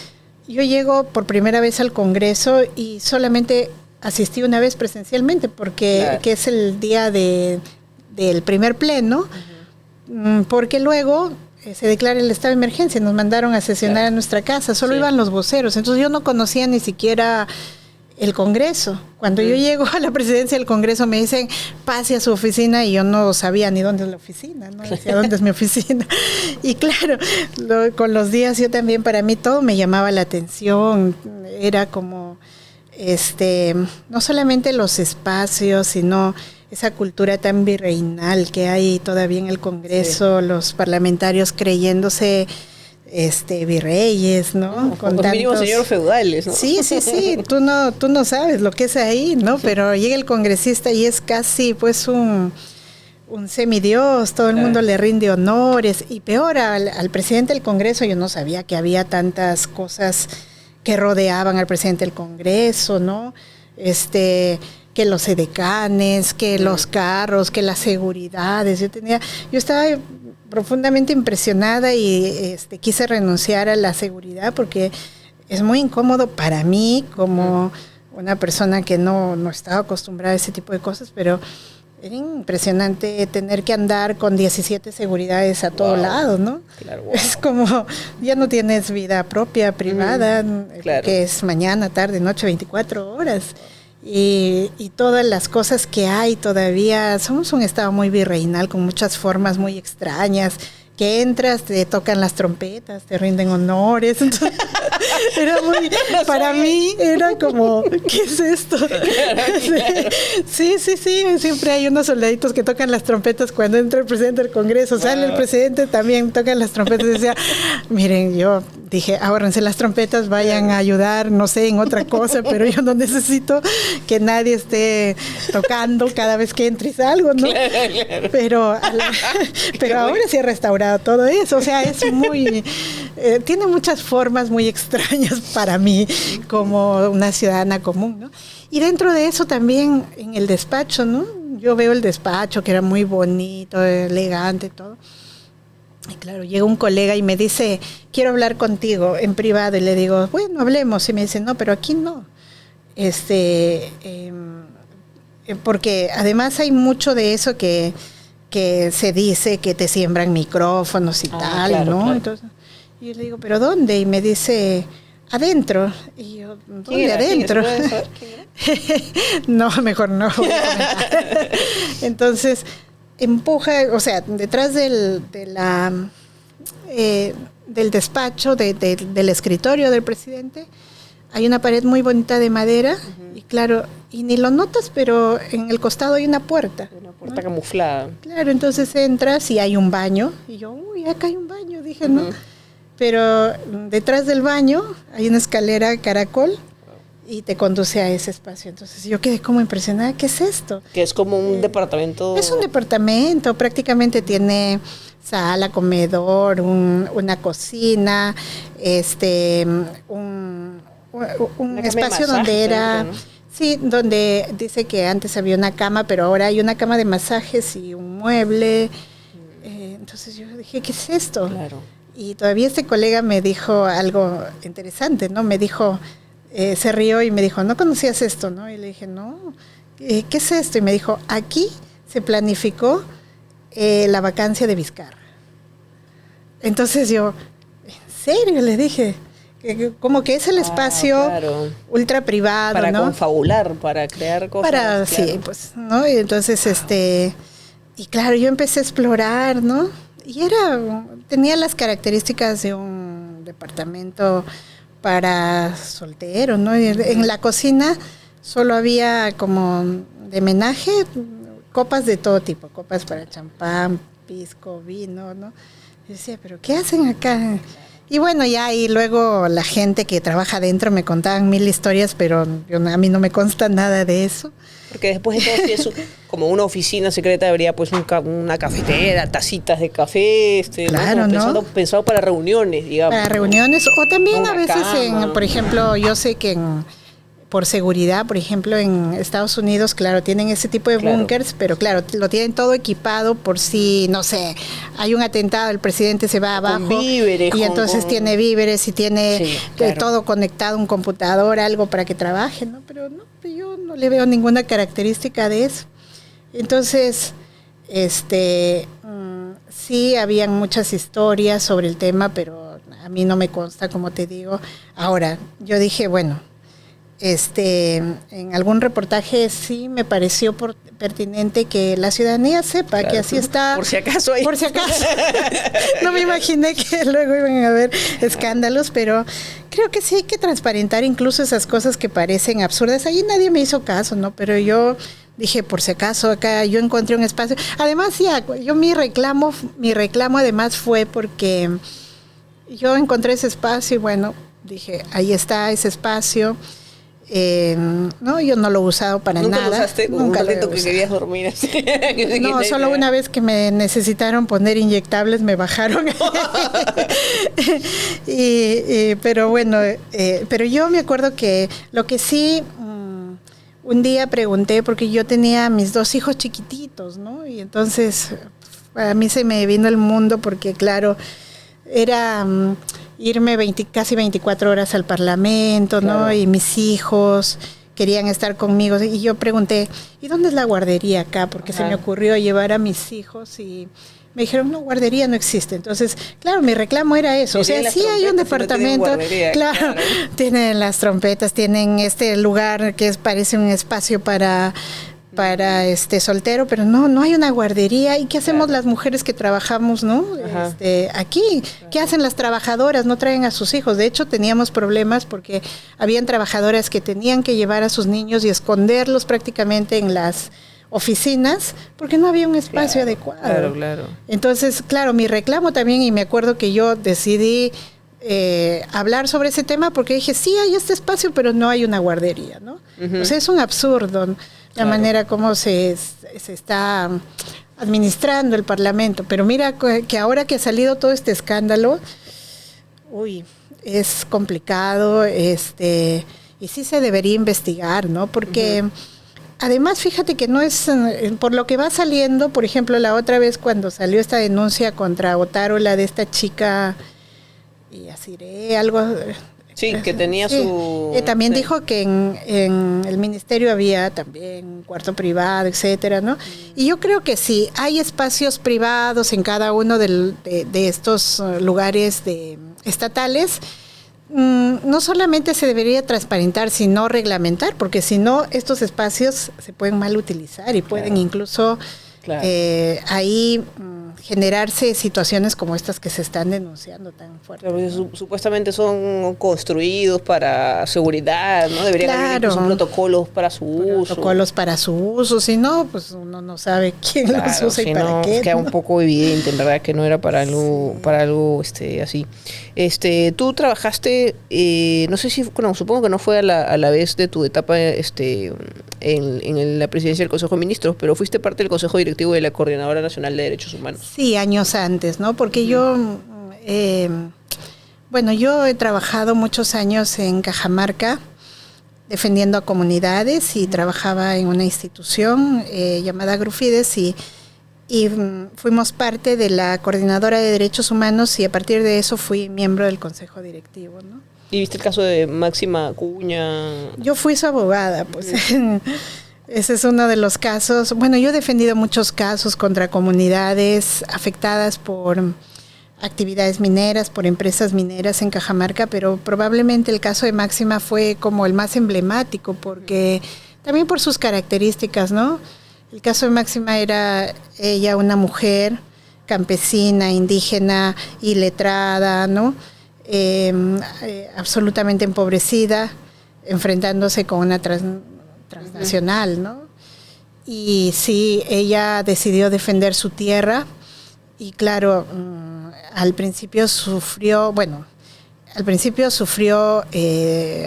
yo llego por primera vez al Congreso y solamente asistí una vez presencialmente, porque que es el día del primer pleno, porque luego se declara el estado de emergencia, nos mandaron a sesionar a nuestra casa, solo iban los voceros, entonces yo no conocía ni siquiera el Congreso. Cuando yo llego a la presidencia del Congreso me dicen, pase a su oficina, y yo no sabía ni dónde es la oficina, no decía dónde es mi oficina. Y claro, con los días yo también, para mí todo me llamaba la atención, era como no solamente los espacios, sino esa cultura tan virreinal que hay todavía en el Congreso, los parlamentarios creyéndose virreyes, ¿no? Con mínimo señores feudales, ¿no? Sí, tú no sabes lo que es ahí, ¿no? Pero llega el congresista y es casi pues un semidios, todo el mundo le rinde honores, y peor al presidente del Congreso. Yo no sabía que había tantas cosas que rodeaban al presidente del Congreso, ¿no? que los edecanes, que los carros, que las seguridades. Yo estaba profundamente impresionada y quise renunciar a la seguridad porque es muy incómodo para mí como una persona que no estaba acostumbrada a ese tipo de cosas, pero era impresionante tener que andar con 17 seguridades a todo lado, ¿no? Claro, wow. Es como, ya no tienes vida propia, privada, claro. que es mañana, tarde, noche, 24 horas. Y todas las cosas que hay todavía, somos un estado muy virreinal, con muchas formas muy extrañas, que entras, te tocan las trompetas, te rinden honores. Entonces, era muy, para mí era como, ¿qué es esto? Sí, siempre hay unos soldaditos que tocan las trompetas cuando entra el presidente del Congreso, sale el presidente, también tocan las trompetas. Y decía, miren, yo dije, ahórrense las trompetas, vayan a ayudar, no sé, en otra cosa, pero yo no necesito que nadie esté tocando cada vez que entre y salgo, ¿no? Claro. Pero ahora sí ha restaurado todo eso, o sea, es muy, tiene muchas formas muy extrañas para mí como una ciudadana común, ¿no? Y dentro de eso también en el despacho, ¿no? Yo veo el despacho que era muy bonito, elegante, todo. Y claro, llega un colega y me dice, quiero hablar contigo en privado, y le digo, bueno, hablemos, y me dice, no, pero aquí no. Porque además hay mucho de eso que se dice que te siembran micrófonos y tal, claro, ¿no? Claro. Entonces, yo le digo, ¿pero dónde? Y me dice, adentro. Y yo, ¿dónde adentro? No, mejor no voy a comentar. Entonces, empuja, o sea, detrás del despacho, del escritorio del presidente, hay una pared muy bonita de madera, y claro, y ni lo notas, pero en el costado hay una puerta. Una puerta, ¿no?, camuflada. Claro, entonces entras y hay un baño, y yo, uy, acá hay un baño, dije, ¿no? Pero detrás del baño hay una escalera caracol y te conduce a ese espacio. Entonces yo quedé como impresionada, ¿qué es esto? Que es como un departamento. Es un departamento, prácticamente tiene sala, comedor, una cocina, un espacio donde era, ¿no? Sí, donde dice que antes había una cama, pero ahora hay una cama de masajes y un mueble. Entonces yo dije, ¿qué es esto? Claro. Y todavía este colega me dijo algo interesante, ¿no? Me dijo, se rió y me dijo, ¿no conocías esto, no? Y le dije, no, ¿qué es esto? Y me dijo, aquí se planificó la vacancia de Vizcarra. Entonces yo, ¿en serio? Le dije, como que es el espacio, claro, ultra privado, para, ¿no? Confabular, para crear cosas. Para, claro. Sí, pues, ¿no? Y entonces, y claro, yo empecé a explorar, ¿no? Y tenía las características de un departamento para soltero, ¿no? Y en la cocina solo había como de menaje, copas de todo tipo, copas para champán, pisco, vino, ¿no? Y decía, ¿pero qué hacen acá? Y bueno, ya, y luego la gente que trabaja adentro me contaban 1000 historias, pero a mí no me consta nada de eso. Porque después de todo, si es como una oficina secreta, habría pues una cafetera, tacitas de café, claro, ¿no? Pensado para reuniones, digamos. Para reuniones, o también a veces, cama. Por ejemplo, yo sé que por seguridad, por ejemplo, en Estados Unidos, claro, tienen ese tipo de búnkers, pero claro, lo tienen todo equipado por si, no sé, hay un atentado, el presidente se va abajo, víveres, y entonces tiene víveres y tiene, sí, claro, todo conectado, un computador, algo para que trabaje, ¿no? Pero no, yo no le veo ninguna característica de eso. Entonces, sí, habían muchas historias sobre el tema, pero a mí no me consta, como te digo. Ahora, yo dije, bueno, en algún reportaje sí me pareció pertinente que la ciudadanía sepa, claro, que así está. Por si acaso hay. Por si acaso. No me imaginé que luego iban a haber escándalos, pero creo que sí hay que transparentar incluso esas cosas que parecen absurdas. Ahí nadie me hizo caso, ¿no? Pero yo dije, por si acaso, acá yo encontré un espacio. Además, mi reclamo además fue porque yo encontré ese espacio y bueno, dije, ahí está ese espacio. No, yo no lo he usado para ¿Nunca nada. ¿Nunca lo usaste? Nunca un ratito que querías dormir así. No, solo una vez que me necesitaron poner inyectables me bajaron. Pero bueno, pero yo me acuerdo que lo que sí un día pregunté, porque yo tenía mis 2 hijos chiquititos, ¿no? Y entonces a mí se me vino el mundo porque, claro, era irme casi 24 horas al Parlamento, ¿no? Claro. Y mis hijos querían estar conmigo. Y yo pregunté, ¿y dónde es la guardería acá? Porque se me ocurrió llevar a mis hijos y me dijeron, no, guardería no existe. Entonces, claro, mi reclamo era eso. O sea, sí hay un departamento, claro, tienen las trompetas, tienen este lugar que parece un espacio para soltero, pero no hay una guardería. ¿Y qué hacemos las mujeres que trabajamos, no? Aquí, ¿qué hacen las trabajadoras? No traen a sus hijos. De hecho, teníamos problemas porque habían trabajadoras que tenían que llevar a sus niños y esconderlos prácticamente en las oficinas porque no había un espacio adecuado. Claro. Entonces, claro, mi reclamo también, y me acuerdo que yo decidí hablar sobre ese tema porque dije, sí hay este espacio, pero no hay una guardería, ¿no? O sea, es un absurdo la manera como se está administrando el Parlamento. Pero mira que ahora que ha salido todo este escándalo, es complicado, y sí se debería investigar, ¿no? Porque además, fíjate que no es, por lo que va saliendo, por ejemplo, la otra vez cuando salió esta denuncia contra Otárola de esta chica, y Asiré, algo... Sí, que tenía su... también dijo que en el ministerio había también cuarto privado, etcétera, ¿no? Y yo creo que sí, hay espacios privados en cada uno de estos lugares estatales. No solamente se debería transparentar, sino reglamentar, porque si no, estos espacios se pueden mal utilizar y pueden incluso ahí generarse situaciones como estas que se están denunciando tan fuertes. Claro, supuestamente son construidos para seguridad, ¿no? Deberían haber incluso protocolos para su uso. Protocolos para su uso, si no, pues uno no sabe quién los usa y para qué. Queda un poco evidente, en verdad, que no era para algo así. Tú trabajaste, no sé si, supongo que no fue a la vez de tu etapa en la presidencia del Consejo de Ministros, pero fuiste parte del Consejo Directivo de la Coordinadora Nacional de Derechos Humanos. Sí, años antes, ¿no? Porque yo he trabajado muchos años en Cajamarca defendiendo a comunidades y trabajaba en una institución llamada Grufides y fuimos parte de la Coordinadora de Derechos Humanos y a partir de eso fui miembro del Consejo Directivo, ¿no? ¿Y viste el caso de Máxima Acuña? Yo fui su abogada, pues. Ese es uno de los casos. Bueno, yo he defendido muchos casos contra comunidades afectadas por actividades mineras, por empresas mineras en Cajamarca, pero probablemente el caso de Máxima fue como el más emblemático, porque también por sus características, ¿no? El caso de Máxima era ella una mujer campesina, indígena, iletrada, ¿no? Absolutamente empobrecida, enfrentándose con una transnacional, ¿no? Y sí, ella decidió defender su tierra y claro, al principio sufrió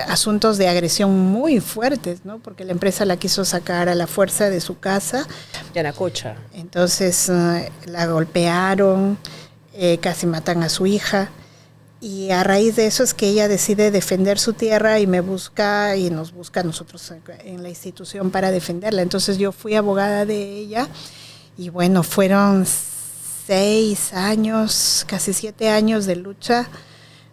asuntos de agresión muy fuertes, ¿no? Porque la empresa la quiso sacar a la fuerza de su casa. Yanacocha. Entonces la golpearon, casi matan a su hija. Y a raíz de eso es que ella decide defender su tierra y me busca y nos busca a nosotros en la institución para defenderla. Entonces yo fui abogada de ella y bueno, fueron 6 años, casi 7 años de lucha.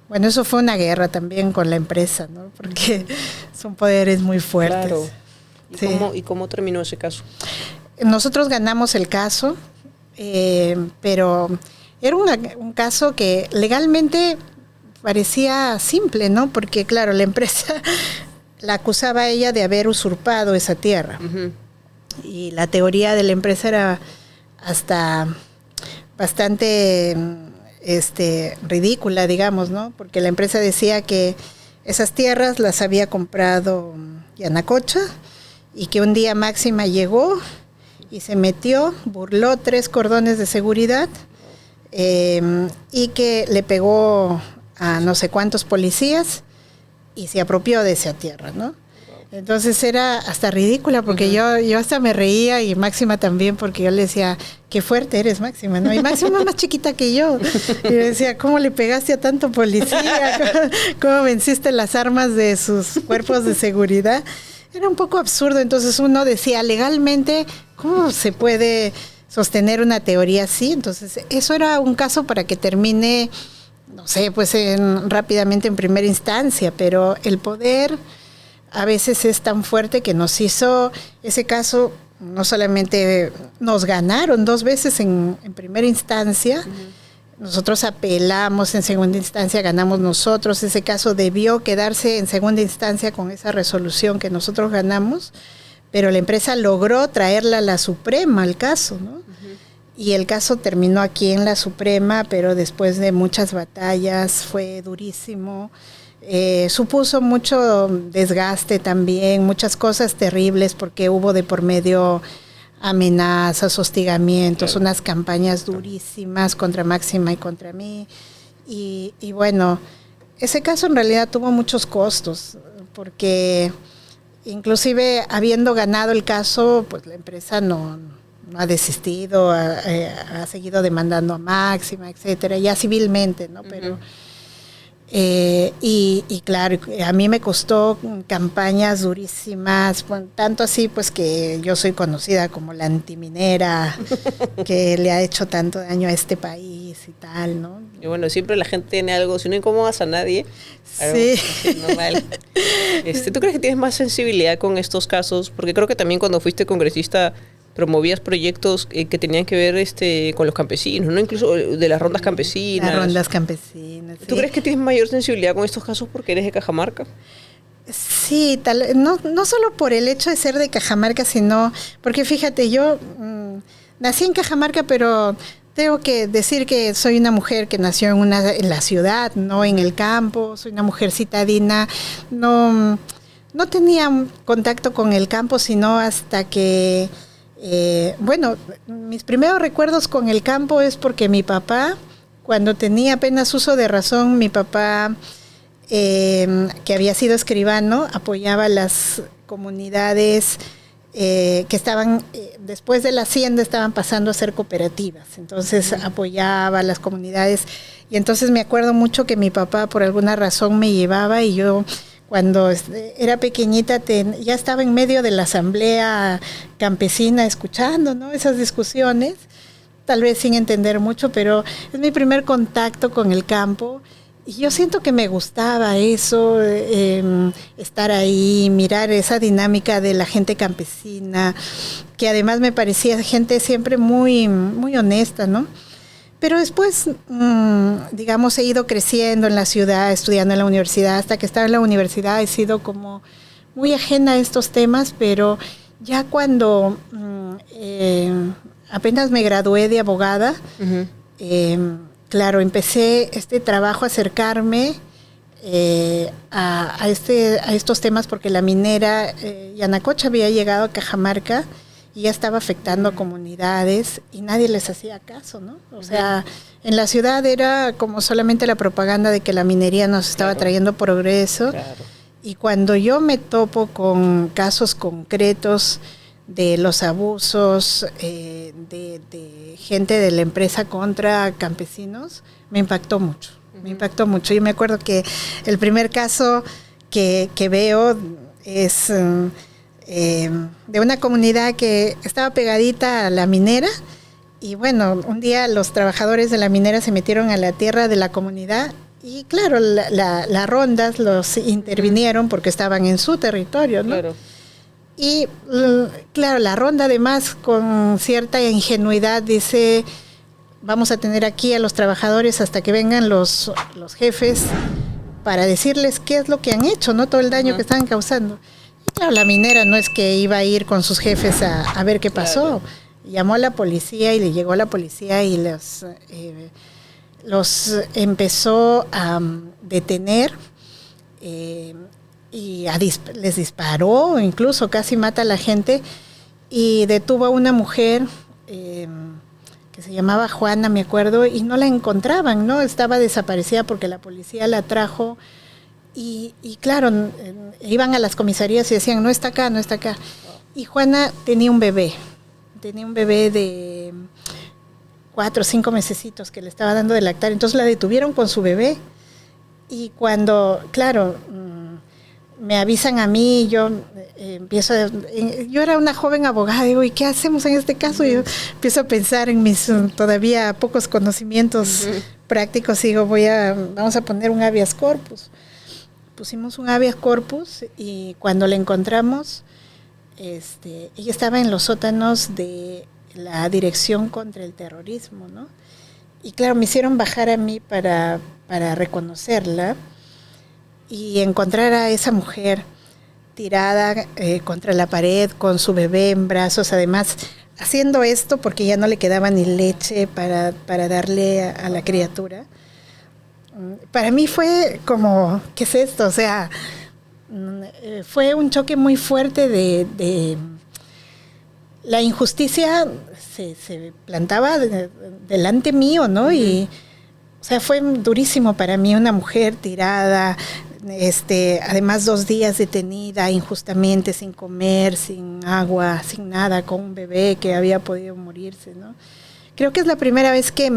Bueno, eso fue una guerra también con la empresa, ¿no? Porque son poderes muy fuertes. Claro. ¿Y cómo terminó ese caso? Nosotros ganamos el caso, pero era un caso que legalmente parecía simple, ¿no? Porque, claro, la empresa la acusaba a ella de haber usurpado esa tierra. Uh-huh. Y la teoría de la empresa era hasta bastante ridícula, digamos, ¿no? Porque la empresa decía que esas tierras las había comprado Yanacocha y que un día Máxima llegó y se metió, burló 3 cordones de seguridad y que le pegó a no sé cuántos policías y se apropió de esa tierra, ¿no? Entonces era hasta ridícula porque uh-huh. yo hasta me reía y Máxima también porque yo le decía, qué fuerte eres Máxima, ¿no? Y Máxima es más chiquita que yo. Y yo decía, ¿cómo le pegaste a tanto policía? ¿Cómo venciste las armas de sus cuerpos de seguridad? era un poco absurdo. Entonces uno decía, legalmente, ¿cómo se puede sostener una teoría así? Entonces eso era un caso para que termine, no sé, pues rápidamente en primera instancia, pero el poder a veces es tan fuerte que nos hizo ese caso. No solamente nos ganaron 2 veces en primera instancia, nosotros apelamos en segunda instancia, ganamos nosotros. Ese caso debió quedarse en segunda instancia con esa resolución que nosotros ganamos, pero la empresa logró traerla a la Suprema, el caso, ¿no? Y el caso terminó aquí en la Suprema, pero después de muchas batallas, fue durísimo. Supuso mucho desgaste también, muchas cosas terribles, porque hubo de por medio amenazas, hostigamientos, unas campañas durísimas contra Máxima y contra mí. Y bueno, ese caso en realidad tuvo muchos costos, porque inclusive habiendo ganado el caso, pues la empresa no ha desistido, ha seguido demandando a Máxima, etcétera, ya civilmente, ¿no? Pero y claro, a mí me costó campañas durísimas, tanto así pues que yo soy conocida como la antiminera que le ha hecho tanto daño a este país y tal, ¿no? Y bueno, siempre la gente tiene algo, si no incomodas a nadie, sí. Normal. ¿Tú crees que tienes más sensibilidad con estos casos? Porque creo que también cuando fuiste congresista promovías proyectos que tenían que ver con los campesinos, ¿no? Incluso de las rondas campesinas. Las rondas campesinas. ¿Tú crees que tienes mayor sensibilidad con estos casos porque eres de Cajamarca? Sí, no solo por el hecho de ser de Cajamarca, sino porque fíjate, yo nací en Cajamarca, pero tengo que decir que soy una mujer que nació en la ciudad, no en el campo. Soy una mujer citadina, no tenía contacto con el campo, sino hasta que bueno, mis primeros recuerdos con el campo es porque mi papá, cuando tenía apenas uso de razón, mi papá, que había sido escribano, apoyaba las comunidades que estaban, después de la hacienda, estaban pasando a ser cooperativas. Entonces apoyaba a las comunidades. Y entonces me acuerdo mucho que mi papá, por alguna razón, me llevaba, y yo, cuando era pequeñita, ya estaba en medio de la asamblea campesina escuchando, ¿no?, esas discusiones, tal vez sin entender mucho, pero es mi primer contacto con el campo. Y yo siento que me gustaba eso, estar ahí, mirar esa dinámica de la gente campesina, que además me parecía gente siempre muy, muy honesta, ¿no? Pero después, digamos, he ido creciendo en la ciudad, estudiando en la universidad. Hasta que estaba en la universidad he sido como muy ajena a estos temas, pero ya cuando apenas me gradué de abogada, claro, empecé este trabajo a acercarme a estos temas, porque la minera Yanacocha había llegado a Cajamarca y ya estaba afectando a comunidades y nadie les hacía caso, ¿no? O sea, en la ciudad era como solamente la propaganda de que la minería nos estaba trayendo progreso. Claro. Y cuando yo me topo con casos concretos de los abusos de gente de la empresa contra campesinos, me impactó mucho. Me impactó mucho. Yo me acuerdo que el primer caso que veo es de una comunidad que estaba pegadita a la minera, y bueno, un día los trabajadores de la minera se metieron a la tierra de la comunidad y claro, las rondas los intervinieron porque estaban en su territorio, ¿no? Claro. Y claro, la ronda además con cierta ingenuidad dice: vamos a tener aquí a los trabajadores hasta que vengan los jefes para decirles qué es lo que han hecho, ¿no? Todo el daño que están causando. Claro, la minera no es que iba a ir con sus jefes a ver qué pasó. Claro. Llamó a la policía y le llegó la policía y los empezó a detener y les disparó, incluso casi mata a la gente, y detuvo a una mujer que se llamaba Juana, me acuerdo, y no la encontraban, ¿no? Estaba desaparecida porque la policía la trajo. Y claro, iban a las comisarías y decían: no está acá, no está acá. Y Juana tenía un bebé de 4 o 5 mesecitos que le estaba dando de lactar. Entonces la detuvieron con su bebé. Y cuando, claro, me avisan a mí, yo yo era una joven abogada, digo, ¿y qué hacemos en este caso? Yo empiezo a pensar en mis todavía pocos conocimientos prácticos y digo, vamos a poner un habeas corpus. Pusimos un habeas corpus y cuando la encontramos, ella estaba en los sótanos de la Dirección contra el Terrorismo, ¿no? Y claro, me hicieron bajar a mí para reconocerla y encontrar a esa mujer tirada contra la pared con su bebé en brazos, además haciendo esto porque ya no le quedaba ni leche para darle a la criatura. Para mí fue como, ¿qué es esto? O sea, fue un choque muy fuerte de la injusticia se plantaba delante mío, ¿no? Y, o sea, fue durísimo para mí, una mujer tirada, además 2 días detenida injustamente, sin comer, sin agua, sin nada, con un bebé que había podido morirse, ¿no? Creo que es la primera vez que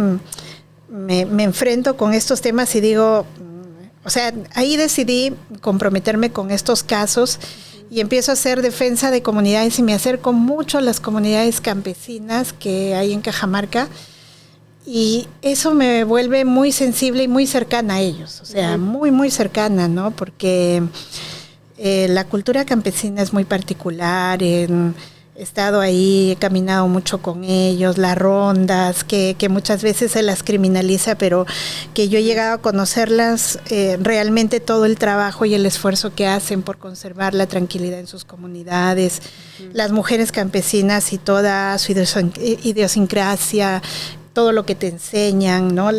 me enfrento con estos temas y digo, o sea, ahí decidí comprometerme con estos casos y empiezo a hacer defensa de comunidades y me acerco mucho a las comunidades campesinas que hay en Cajamarca y eso me vuelve muy sensible y muy cercana a ellos, o sea, muy, muy cercana, ¿no? Porque la cultura campesina es muy particular, he estado ahí, he caminado mucho con ellos, las rondas, que muchas veces se las criminaliza, pero que yo he llegado a conocerlas, realmente todo el trabajo y el esfuerzo que hacen por conservar la tranquilidad en sus comunidades, las mujeres campesinas y toda su idiosincrasia, todo lo que te enseñan, ¿no?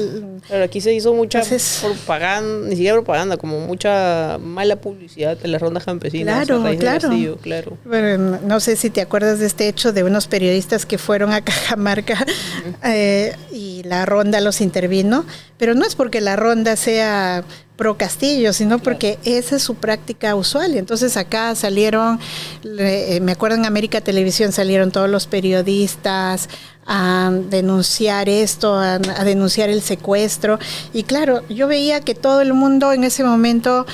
Claro, aquí se hizo mucha propaganda, ni siquiera propaganda, como mucha mala publicidad de las rondas campesinas. Claro. Bueno, no sé si te acuerdas de este hecho de unos periodistas que fueron a Cajamarca y la ronda los intervino, pero no es porque la ronda sea pro Castillo, sino porque esa es su práctica usual. Y entonces acá salieron, me acuerdo en América Televisión salieron todos los periodistas a denunciar esto, a denunciar el secuestro. Y claro, yo veía que todo el mundo en ese momento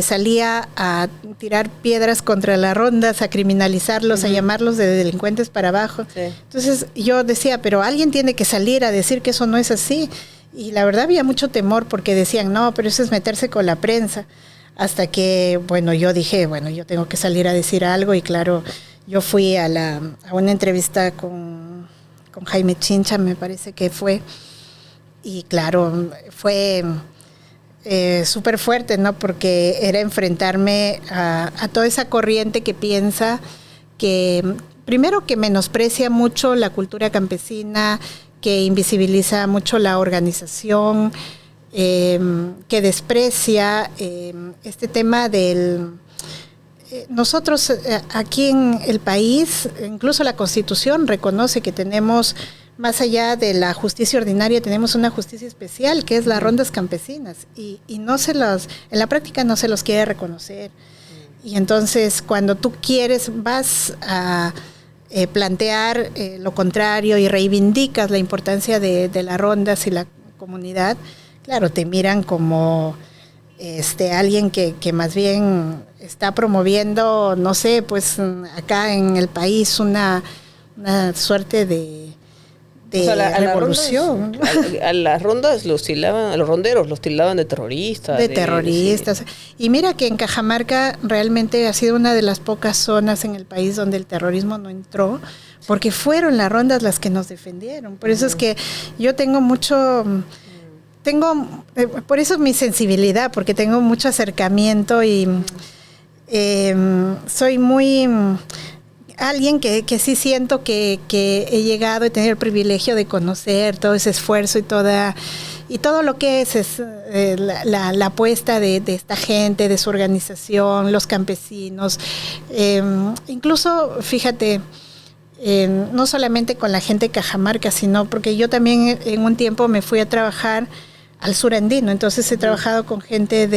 salía a tirar piedras contra las rondas, a criminalizarlos, a llamarlos de delincuentes para abajo. Sí. Entonces yo decía, pero alguien tiene que salir a decir que eso no es así. Y la verdad había mucho temor porque decían, no, pero eso es meterse con la prensa. Hasta que, bueno, yo dije, bueno, yo tengo que salir a decir algo. Y claro, yo fui a una entrevista con Jaime Chincha, me parece que fue. Y claro, fue súper fuerte, ¿no? Porque era enfrentarme a toda esa corriente que piensa que, primero, que menosprecia mucho la cultura campesina, que invisibiliza mucho la organización, que desprecia este tema del... nosotros aquí en el país, incluso la Constitución reconoce que tenemos, más allá de la justicia ordinaria, tenemos una justicia especial, que es las rondas campesinas, y en la práctica no se los quiere reconocer. Y entonces, cuando tú vas a plantear lo contrario y reivindicas la importancia de las rondas y la comunidad, claro, te miran como alguien que más bien está promoviendo, no sé, pues acá en el país una suerte de revolución. A las rondas los tildaban, a los ronderos los tildaban de terroristas. De terroristas. Y mira que en Cajamarca realmente ha sido una de las pocas zonas en el país donde el terrorismo no entró, porque fueron las rondas las que nos defendieron. Por eso es que yo tengo por eso mi sensibilidad, porque tengo mucho acercamiento y soy muy... alguien que sí siento que he llegado a tener el privilegio de conocer todo ese esfuerzo y todo lo que es la apuesta de esta gente, de su organización, los campesinos. Incluso, fíjate, no solamente con la gente de Cajamarca, sino porque yo también en un tiempo me fui a trabajar al sur andino, entonces he trabajado con gente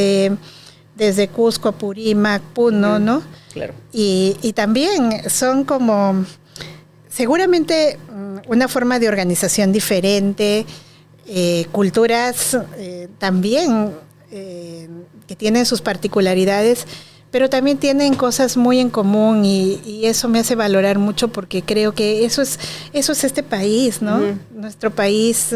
desde Cusco, Apurímac, Puno, ¿no? Claro. Y también son como, seguramente una forma de organización diferente, culturas también que tienen sus particularidades, pero también tienen cosas muy en común y eso me hace valorar mucho porque creo que eso es este país, ¿no? Nuestro país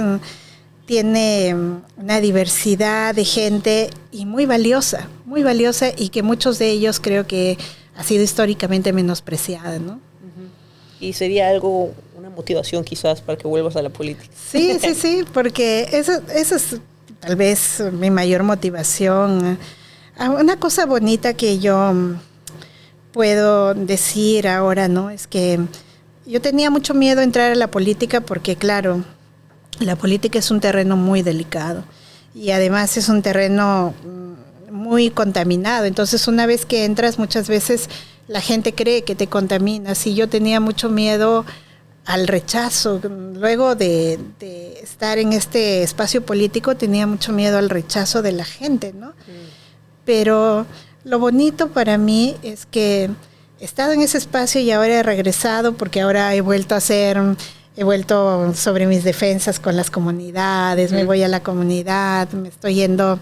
tiene una diversidad de gente y muy valiosa y que muchos de ellos creo que ha sido históricamente menospreciada, ¿no? Y sería algo, una motivación quizás para que vuelvas a la política. Sí, porque eso es tal vez mi mayor motivación. Una cosa bonita que yo puedo decir ahora, ¿no? Es que yo tenía mucho miedo a entrar a la política porque, claro, la política es un terreno muy delicado y además es un terreno muy contaminado. Entonces, una vez que entras, muchas veces la gente cree que te contaminas y yo tenía mucho miedo al rechazo. Luego de estar en este espacio político, tenía mucho miedo al rechazo de la gente, ¿no? Pero lo bonito para mí es que he estado en ese espacio y ahora he regresado porque ahora he vuelto sobre mis defensas con las comunidades, me voy a la comunidad, me estoy yendo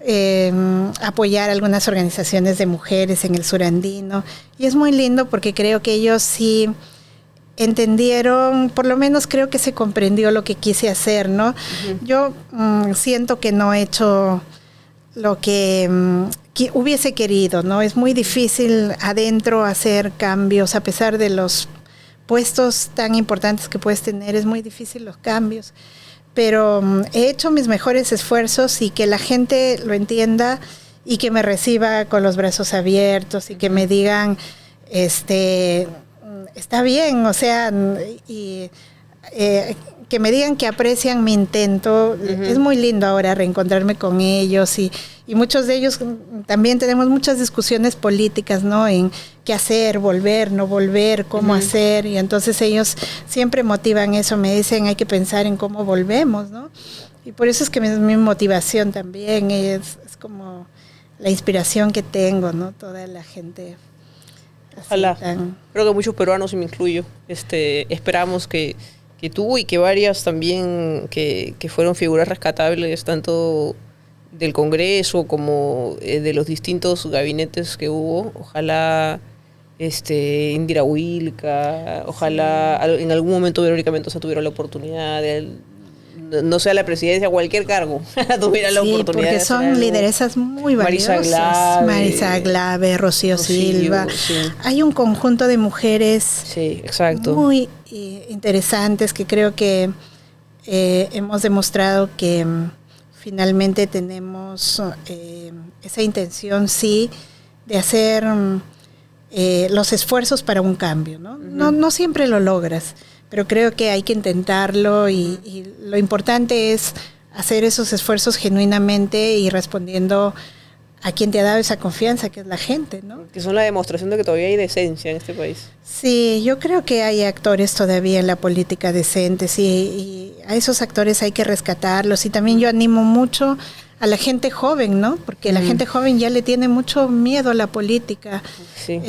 a apoyar algunas organizaciones de mujeres en el surandino y es muy lindo porque creo que ellos sí entendieron, por lo menos creo que se comprendió lo que quise hacer, ¿no? Yo siento que no he hecho lo que hubiese querido, ¿no? Es muy difícil adentro hacer cambios, a pesar de los puestos tan importantes que puedes tener, es muy difícil los cambios. Pero he hecho mis mejores esfuerzos y que la gente lo entienda y que me reciba con los brazos abiertos y que me digan, está bien, o sea, y que me digan que aprecian mi intento. Es muy lindo ahora reencontrarme con ellos y muchos de ellos también tenemos muchas discusiones políticas, ¿no? En qué hacer, volver, no volver, cómo hacer, y entonces ellos siempre motivan eso, me dicen hay que pensar en cómo volvemos, ¿no? Y por eso es que mi motivación también es como la inspiración que tengo, ¿no? Toda la gente. Ojalá. Creo que muchos peruanos, y me incluyo, esperamos que tú y que varias también que fueron figuras rescatables, tanto del Congreso como de los distintos gabinetes que hubo. Ojalá Indira Wilca, ojalá en algún momento Verónica Mendoza tuviera la oportunidad de, no sea la presidencia, cualquier cargo, tuviera la oportunidad. Porque son lideresas muy valiosas. Marisa Aglave, Rocío Silva. Sí. Hay un conjunto de mujeres muy interesantes que creo que hemos demostrado que finalmente tenemos esa intención, sí, de hacer los esfuerzos para un cambio, ¿no? No siempre lo logras, pero creo que hay que intentarlo y lo importante es hacer esos esfuerzos genuinamente y respondiendo a quien te ha dado esa confianza, que es la gente, ¿no? Que son la demostración de que todavía hay decencia en este país. Sí, yo creo que hay actores todavía en la política decentes y a esos actores hay que rescatarlos. Y también yo animo mucho a la gente joven, ¿no? Porque la gente joven ya le tiene mucho miedo a la política. Sí.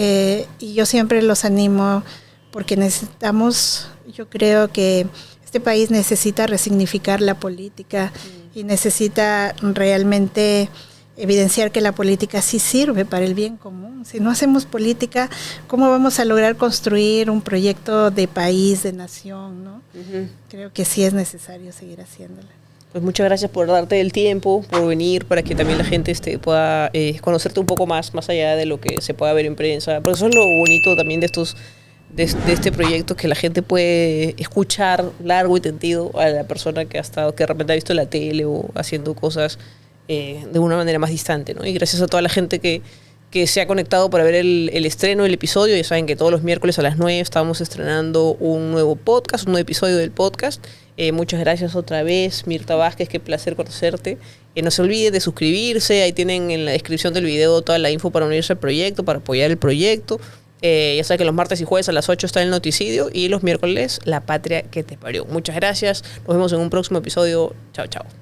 Y yo siempre los animo porque necesitamos, yo creo que este país necesita resignificar la política y necesita realmente evidenciar que la política sí sirve para el bien común. Si no hacemos política, ¿cómo vamos a lograr construir un proyecto de país, de nación, ¿no? Creo que sí es necesario seguir haciéndolo. Pues muchas gracias por darte el tiempo, por venir, para que también la gente pueda conocerte un poco más allá de lo que se pueda ver en prensa. Porque eso es lo bonito también de este proyecto, que la gente puede escuchar largo y tendido a la persona que de repente ha visto la tele o haciendo cosas de una manera más distante, ¿no? Y gracias a toda la gente que se ha conectado para ver el estreno del episodio. Ya saben que todos los miércoles a las 9 estamos estrenando un nuevo podcast, un nuevo episodio del podcast. Muchas gracias otra vez, Mirta Vázquez, qué placer conocerte. No se olviden de suscribirse, ahí tienen en la descripción del video toda la info para unirse al proyecto, para apoyar el proyecto. Ya saben que los martes y jueves a las 8 está el noticidio y los miércoles La Patria que te parió. Muchas gracias, nos vemos en un próximo episodio. Chao, chao.